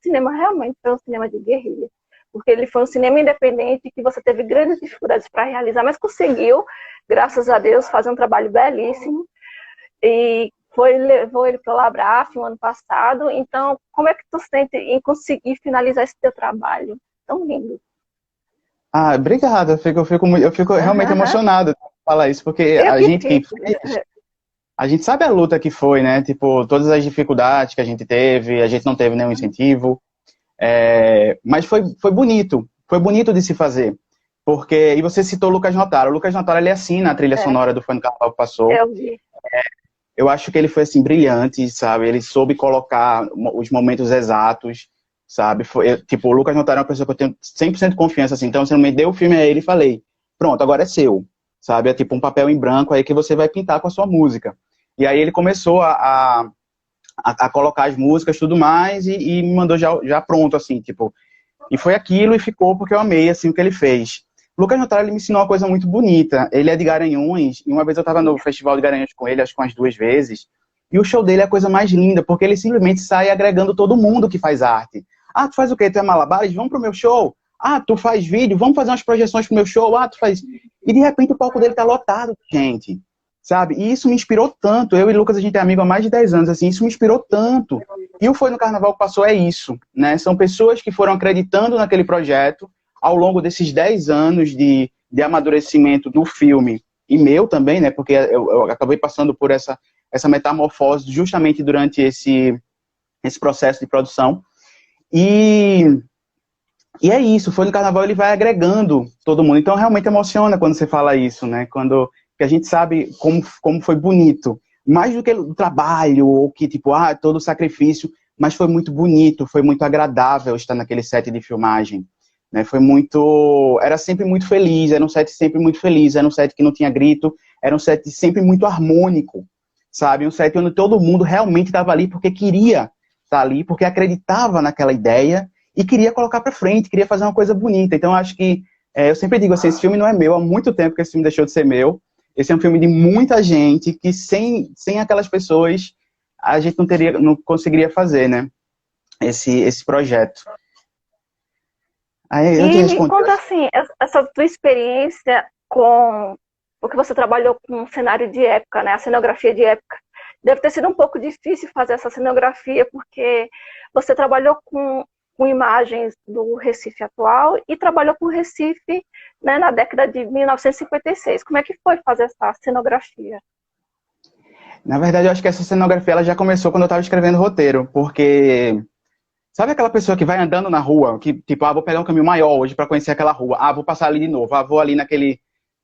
cinema realmente foi um cinema de guerrilha, porque ele foi um cinema independente que você teve grandes dificuldades para realizar, mas conseguiu, graças a Deus, fazer um trabalho belíssimo, e levou ele para o Labraf no ano passado. Então, como é que tu sente em conseguir finalizar esse teu trabalho tão lindo? Obrigado, eu fico realmente emocionado de falar isso, porque a gente que fez, a gente sabe a luta que foi, né? Tipo, todas as dificuldades que a gente não teve nenhum incentivo. Mas foi bonito de se fazer. Porque, e você citou o Lucas Notaro. O Lucas Notaro, ele assina a trilha sonora do Foi no Carnaval que Passou. Eu vi. Eu acho que ele foi, assim, brilhante, sabe? Ele soube colocar os momentos exatos, sabe? Tipo, o Lucas Notaro é uma pessoa que eu tenho 100% de confiança, assim. Então, se eu me dei o filme a ele e falei, pronto, agora é seu, sabe? É tipo um papel em branco aí que você vai pintar com a sua música. E aí ele começou a colocar as músicas e tudo mais e me mandou já pronto, assim, tipo... E foi aquilo e ficou porque eu amei, assim, o que ele fez. O Lucas Notaro, ele me ensinou uma coisa muito bonita. Ele é de Garanhuns, e uma vez eu estava no Festival de Garanhuns com ele, acho que umas 2 vezes, e o show dele é a coisa mais linda, porque ele simplesmente sai agregando todo mundo que faz arte. Ah, tu faz o quê? Tu é malabares? Vamos pro meu show? Ah, tu faz vídeo? Vamos fazer umas projeções pro meu show? Ah, tu faz... E de repente o palco dele tá lotado, gente. Sabe? E isso me inspirou tanto. Eu e o Lucas, a gente é amigo há mais de 10 anos, assim, isso me inspirou tanto. E o Foi no Carnaval que Passou é isso, né? São pessoas que foram acreditando naquele projeto ao longo desses 10 anos de amadurecimento do filme, e meu também, né? Porque eu acabei passando por essa metamorfose justamente durante esse processo de produção. E é isso, Foi no Carnaval, ele vai agregando todo mundo. Então, realmente emociona quando você fala isso, né? Que a gente sabe como foi bonito. Mais do que o trabalho, ou que, tipo, todo o sacrifício, mas foi muito bonito, foi muito agradável estar naquele set de filmagem. Né? Era sempre muito feliz, era um set sempre muito feliz, era um set que não tinha grito, era um set sempre muito harmônico, sabe? Um set onde todo mundo realmente estava ali porque queria estar ali, porque acreditava naquela ideia e queria colocar para frente, queria fazer uma coisa bonita. Então, acho que, eu sempre digo assim, esse filme não é meu, há muito tempo que esse filme deixou de ser meu. Esse é um filme de muita gente que sem aquelas pessoas a gente não conseguiria fazer, né? Esse projeto. Aí, E me conta assim, essa tua experiência com... Porque você trabalhou com um cenário de época, né? A cenografia de época. Deve ter sido um pouco difícil fazer essa cenografia, porque você trabalhou com imagens do Recife atual e trabalhou com o Recife, né, na década de 1956. Como é que foi fazer essa cenografia? Na verdade, eu acho que essa cenografia ela já começou quando eu estava escrevendo o roteiro, porque... Sabe aquela pessoa que vai andando na rua, que tipo, vou pegar um caminho maior hoje para conhecer aquela rua, vou passar ali de novo, vou ali naquele...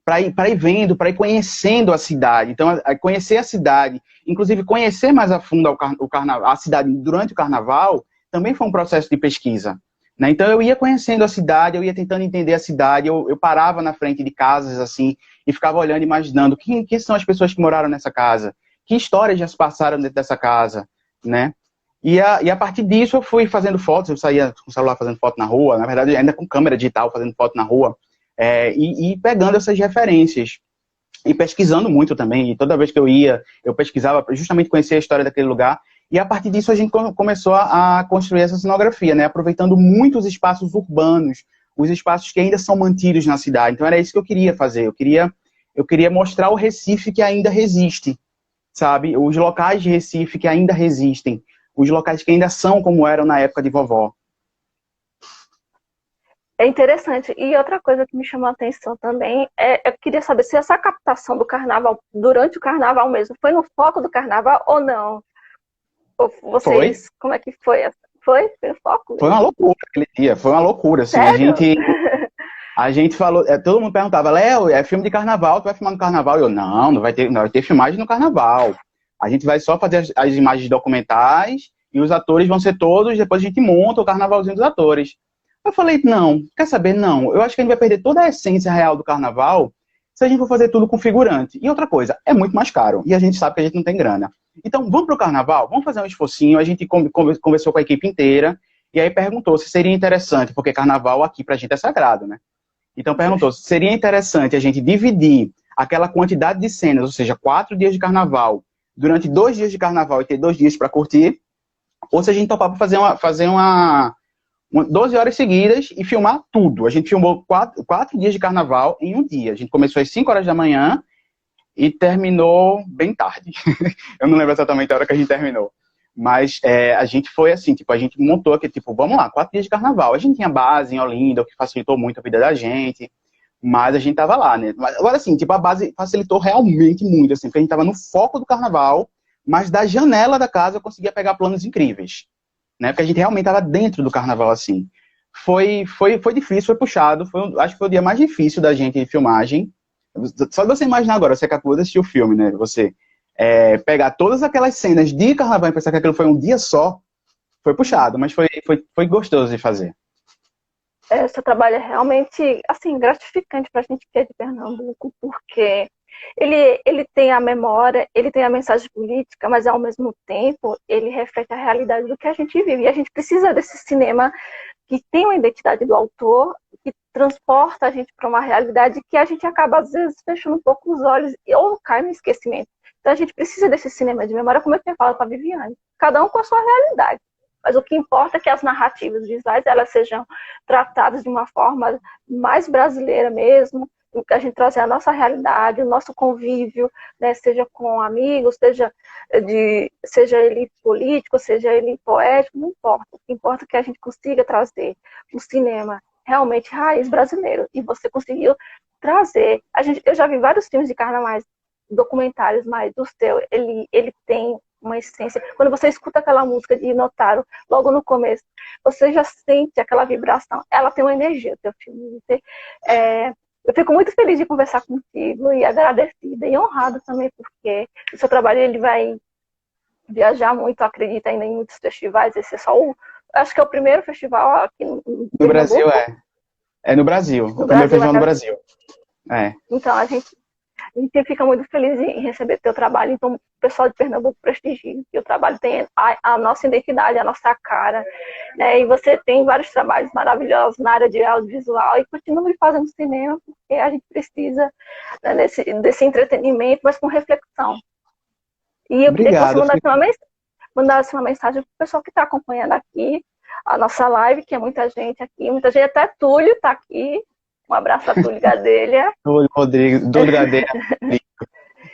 Para ir vendo, para ir conhecendo a cidade. Então, conhecer a cidade, inclusive conhecer mais a fundo a cidade durante o carnaval, também foi um processo de pesquisa. Né? Então, eu ia conhecendo a cidade, eu ia tentando entender a cidade, eu parava na frente de casas, assim, e ficava olhando, imaginando quem são as pessoas que moraram nessa casa, que histórias já se passaram dentro dessa casa, né? E a partir disso eu fui fazendo fotos, eu saía com o celular fazendo foto na rua, na verdade ainda com câmera digital fazendo foto na rua, e pegando essas referências, e pesquisando muito também, e toda vez que eu ia, eu pesquisava justamente conhecer a história daquele lugar, e a partir disso a gente começou a construir essa cenografia, né, aproveitando muito os espaços urbanos, os espaços que ainda são mantidos na cidade. Então era isso que eu queria fazer, eu queria mostrar o Recife que ainda resiste, sabe, os locais de Recife que ainda resistem, os locais que ainda são como eram na época de vovó. É interessante. E outra coisa que me chamou a atenção também, eu queria saber se essa captação do carnaval, durante o carnaval mesmo, foi no foco do carnaval ou não? Ou vocês, Foi. como é que foi? Foi no foco? Foi uma loucura aquele dia, foi uma loucura, assim, Sério? a gente falou, todo mundo perguntava, Léo, é filme de carnaval, tu vai filmar no carnaval? Não vai ter filmagem no carnaval. A gente vai só fazer as imagens documentais e os atores vão ser todos, depois a gente monta o carnavalzinho dos atores. Eu falei, não, quer saber? Não, eu acho que a gente vai perder toda a essência real do carnaval se a gente for fazer tudo com figurante. E outra coisa, é muito mais caro, e a gente sabe que a gente não tem grana. Então, vamos pro carnaval? Vamos fazer um esforcinho, a gente conversou com a equipe inteira, e aí perguntou se seria interessante, porque carnaval aqui pra gente é sagrado, né? Então perguntou se seria interessante a gente dividir aquela quantidade de cenas, ou seja, 4 dias de carnaval, durante 2 dias de carnaval e ter 2 dias para curtir, ou se a gente topar para fazer uma 12 horas seguidas e filmar tudo. A gente filmou 4 dias de carnaval em um dia. A gente começou às 5 horas da manhã e terminou bem tarde. Eu não lembro exatamente a hora que a gente terminou. Mas a gente foi assim, tipo, a gente montou aqui, tipo, vamos lá, 4 dias de carnaval. A gente tinha base em Olinda, o que facilitou muito a vida da gente. mas a gente tava lá, né? Agora, assim, tipo, a base facilitou realmente muito, assim, porque a gente tava no foco do carnaval, mas da janela da casa eu conseguia pegar planos incríveis, né? Porque a gente realmente tava dentro do carnaval, assim. Foi difícil, foi puxado, acho que foi o dia mais difícil da gente de filmagem. Só de você imaginar agora, você que acabou de assistir o filme, né? Você pegar todas aquelas cenas de carnaval e pensar que aquilo foi um dia só, foi puxado, mas foi gostoso de fazer. Seu trabalho é realmente, assim, gratificante para a gente que é de Pernambuco, porque ele tem a memória, ele tem a mensagem política, mas ao mesmo tempo ele reflete a realidade do que a gente vive. E a gente precisa desse cinema que tem uma identidade do autor, que transporta a gente para uma realidade que a gente acaba, às vezes, fechando um pouco os olhos ou cai no esquecimento. Então a gente precisa desse cinema de memória, como eu tenho falado para a Viviane, cada um com a sua realidade. Mas o que importa é que as narrativas visuais elas sejam tratadas de uma forma mais brasileira mesmo, que a gente trazer a nossa realidade, o nosso convívio, né, seja com amigos, seja ele político, seja ele poético, não importa. O que importa é que a gente consiga trazer um cinema realmente raiz brasileiro. E você conseguiu trazer. Eu já vi vários filmes de carnavais, documentários, mas o seu, ele tem uma essência. Quando você escuta aquela música de Notaro, logo no começo, você já sente aquela vibração. Ela tem uma energia, o teu filme. Eu fico muito feliz de conversar contigo e agradecida e honrada também, porque o seu trabalho ele vai viajar muito, acredito ainda em muitos festivais. Esse é só acho que é o primeiro festival aqui no Brasil, é no Brasil, o primeiro festival no Brasil. Então, a gente fica muito feliz em receber teu trabalho. Então, o pessoal de Pernambuco prestigia, que o trabalho tem a nossa identidade, a nossa cara, né? E você tem vários trabalhos maravilhosos na área de audiovisual e continua fazendo cinema, porque a gente precisa, né, desse entretenimento, mas com reflexão. E eu queria que você mandasse uma mensagem para o pessoal que está acompanhando aqui a nossa live, que é muita gente aqui, até Túlio está aqui. Um abraço a Túlio Gadelha. Túlio Gadelha.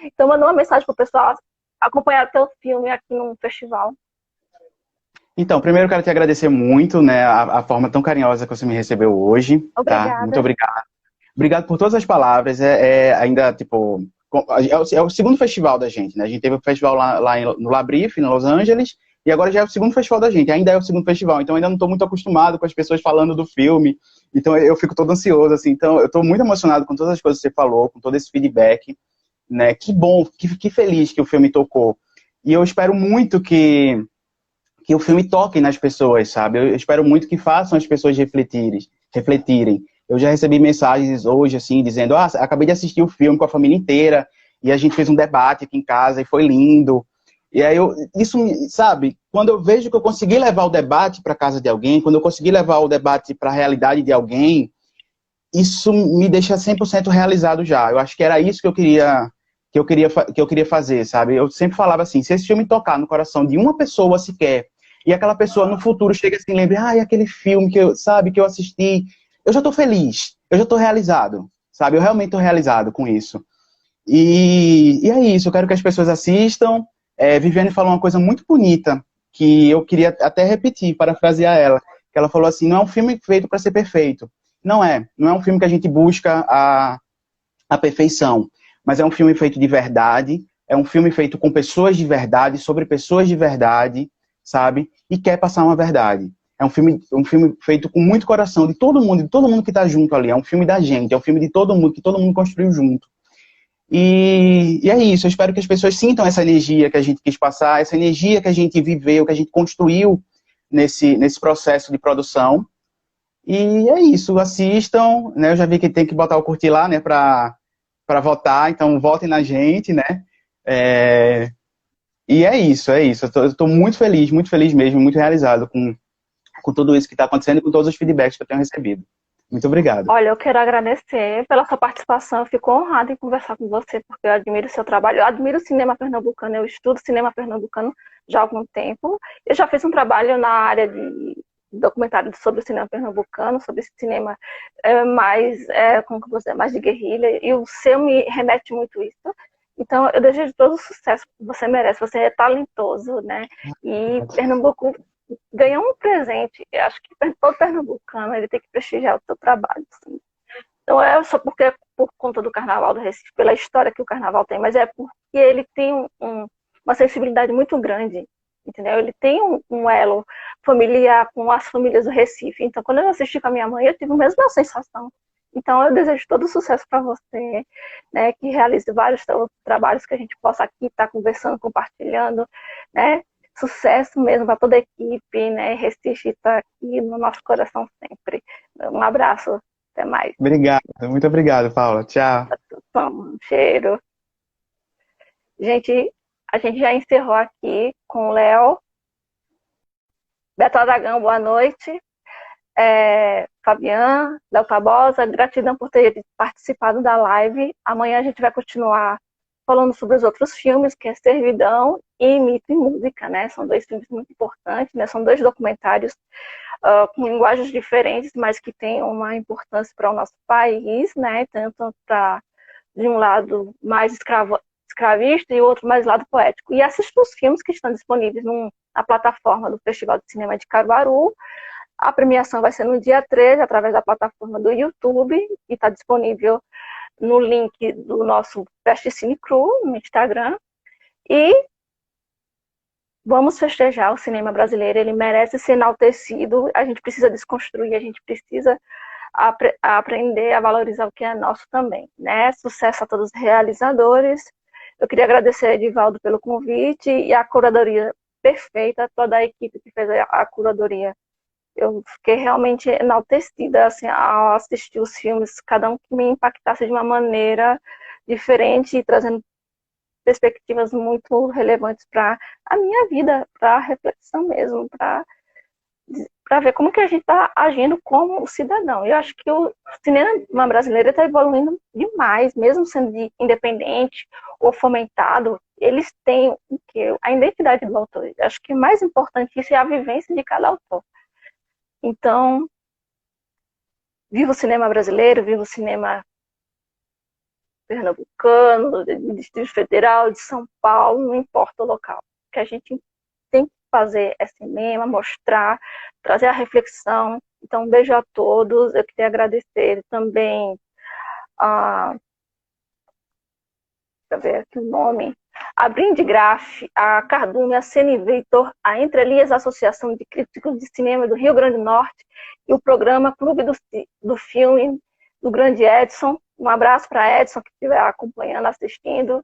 Então, manda uma mensagem para o pessoal acompanhar teu filme aqui no festival. Então, primeiro eu quero te agradecer muito, né, a forma tão carinhosa que você me recebeu hoje. Obrigada. Tá? Muito obrigado. Obrigado por todas as palavras. Ainda, tipo, é o segundo festival da gente, né? A gente teve o festival lá no Labrif, em Los Angeles, e agora já é o segundo festival da gente. Ainda é o segundo festival, então ainda não estou muito acostumado com as pessoas falando do filme. Então eu fico todo ansioso, assim. Então eu estou muito emocionado com todas as coisas que você falou, com todo esse feedback, né? Que bom, que feliz que o filme tocou. E eu espero muito que o filme toque nas pessoas, sabe? Eu espero muito que façam as pessoas refletirem. Eu já recebi mensagens hoje, assim, dizendo, acabei de assistir o filme com a família inteira, e a gente fez um debate aqui em casa, e foi lindo. E aí, isso, sabe, quando eu vejo que eu consegui levar o debate para casa de alguém, quando eu consegui levar o debate para a realidade de alguém, isso me deixa 100% realizado já. Eu acho que era isso que eu queria fazer, sabe? Eu sempre falava assim, se esse filme tocar no coração de uma pessoa sequer, e aquela pessoa no futuro chega assim, lembra, aquele filme que eu assisti, eu já estou feliz, eu já estou realizado, sabe? Eu realmente estou realizado com isso. E é isso, eu quero que as pessoas assistam. Viviane falou uma coisa muito bonita, que eu queria até repetir, parafrasear ela, que ela falou assim, não é um filme feito para ser perfeito. Não é um filme que a gente busca a perfeição, mas é um filme feito de verdade, é um filme feito com pessoas de verdade, sobre pessoas de verdade, sabe? E quer passar uma verdade. É um filme feito com muito coração, de todo mundo que está junto ali. É um filme da gente, é um filme de todo mundo, que todo mundo construiu junto. E é isso, eu espero que as pessoas sintam essa energia que a gente quis passar, essa energia que a gente viveu, que a gente construiu nesse processo de produção. E é isso, assistam, né? Eu já vi que tem que botar o curtir lá, né, para votar, então votem na gente, né? E é isso. Eu estou muito feliz mesmo, muito realizado com tudo isso que está acontecendo e com todos os feedbacks que eu tenho recebido. Muito obrigado. Olha, eu quero agradecer pela sua participação. Eu fico honrada em conversar com você, porque eu admiro o seu trabalho. Eu admiro o cinema pernambucano, eu estudo cinema pernambucano já há algum tempo. Eu já fiz um trabalho na área de documentário sobre o cinema pernambucano, sobre esse cinema mais de guerrilha, e o seu me remete muito isso. Então, eu desejo todo o sucesso que você merece. Você é talentoso, né? E Pernambuco ganhou um presente. Eu acho que todo pernambucano ele tem que prestigiar o seu trabalho. Assim. Não é só porque por conta do Carnaval do Recife, pela história que o Carnaval tem, mas é porque ele tem uma sensibilidade muito grande, entendeu? Ele tem um elo familiar com as famílias do Recife. Então, quando eu assisti com a minha mãe, eu tive a mesma sensação. Então, eu desejo todo sucesso para você, né? Que realize vários trabalhos que a gente possa aqui estar conversando, compartilhando, né? Sucesso mesmo para toda a equipe, né? Recife está aqui no nosso coração sempre. Um abraço, até mais. Obrigado, muito obrigado, Paula. Tchau. Um cheiro. Gente, a gente já encerrou aqui com o Léo. Beto Aragão, boa noite. Fabian, Léo Tabosa, gratidão por ter participado da live. Amanhã a gente vai continuar falando sobre os outros filmes, que é Servidão e Mito e Música, né? São 2 filmes muito importantes, né? São 2 documentários com linguagens diferentes, mas que têm uma importância para o nosso país, né? Tanto para, de um lado, mais escravista e o outro mais lado poético. E assista os filmes que estão disponíveis na plataforma do Festival de Cinema de Caruaru. A premiação vai ser no dia 13, através da plataforma do YouTube, e está disponível no link do nosso Fest Cine Cru, no Instagram. E vamos festejar o cinema brasileiro, ele merece ser enaltecido, a gente precisa desconstruir, a gente precisa aprender a valorizar o que é nosso também, né? Sucesso a todos os realizadores. Eu queria agradecer a Edivaldo pelo convite e a curadoria perfeita, toda a equipe que fez a curadoria. Eu fiquei realmente enaltecida assim, ao assistir os filmes, cada um que me impactasse de uma maneira diferente e trazendo perspectivas muito relevantes para a minha vida, para a reflexão mesmo, para ver como que a gente está agindo como cidadão. Eu acho que o cinema brasileiro está evoluindo demais, mesmo sendo independente ou fomentado, eles têm o quê? A identidade do autor. Eu acho que o mais importante isso é a vivência de cada autor. Então, viva o cinema brasileiro, viva o cinema pernambucano, do Distrito Federal, de São Paulo, não importa o local. O que a gente tem que fazer é cinema, mostrar, trazer a reflexão. Então, um beijo a todos. Eu queria agradecer também deixa eu ver aqui o nome, a Brindigraf, a Cardume, a CNV, a Entre Elias, a Associação de Críticos de Cinema do Rio Grande do Norte, e o programa Clube do Filme, do grande Edson. Um abraço para Edson, que estiver acompanhando, assistindo.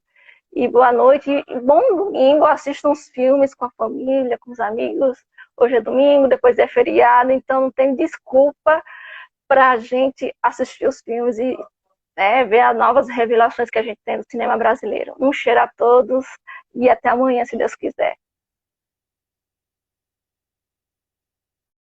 E boa noite, e bom domingo. Assistam os filmes com a família, com os amigos. Hoje é domingo, depois é feriado, então não tem desculpa para a gente assistir os filmes e ver as novas revelações que a gente tem do cinema brasileiro. Um cheiro a todos e até amanhã, se Deus quiser.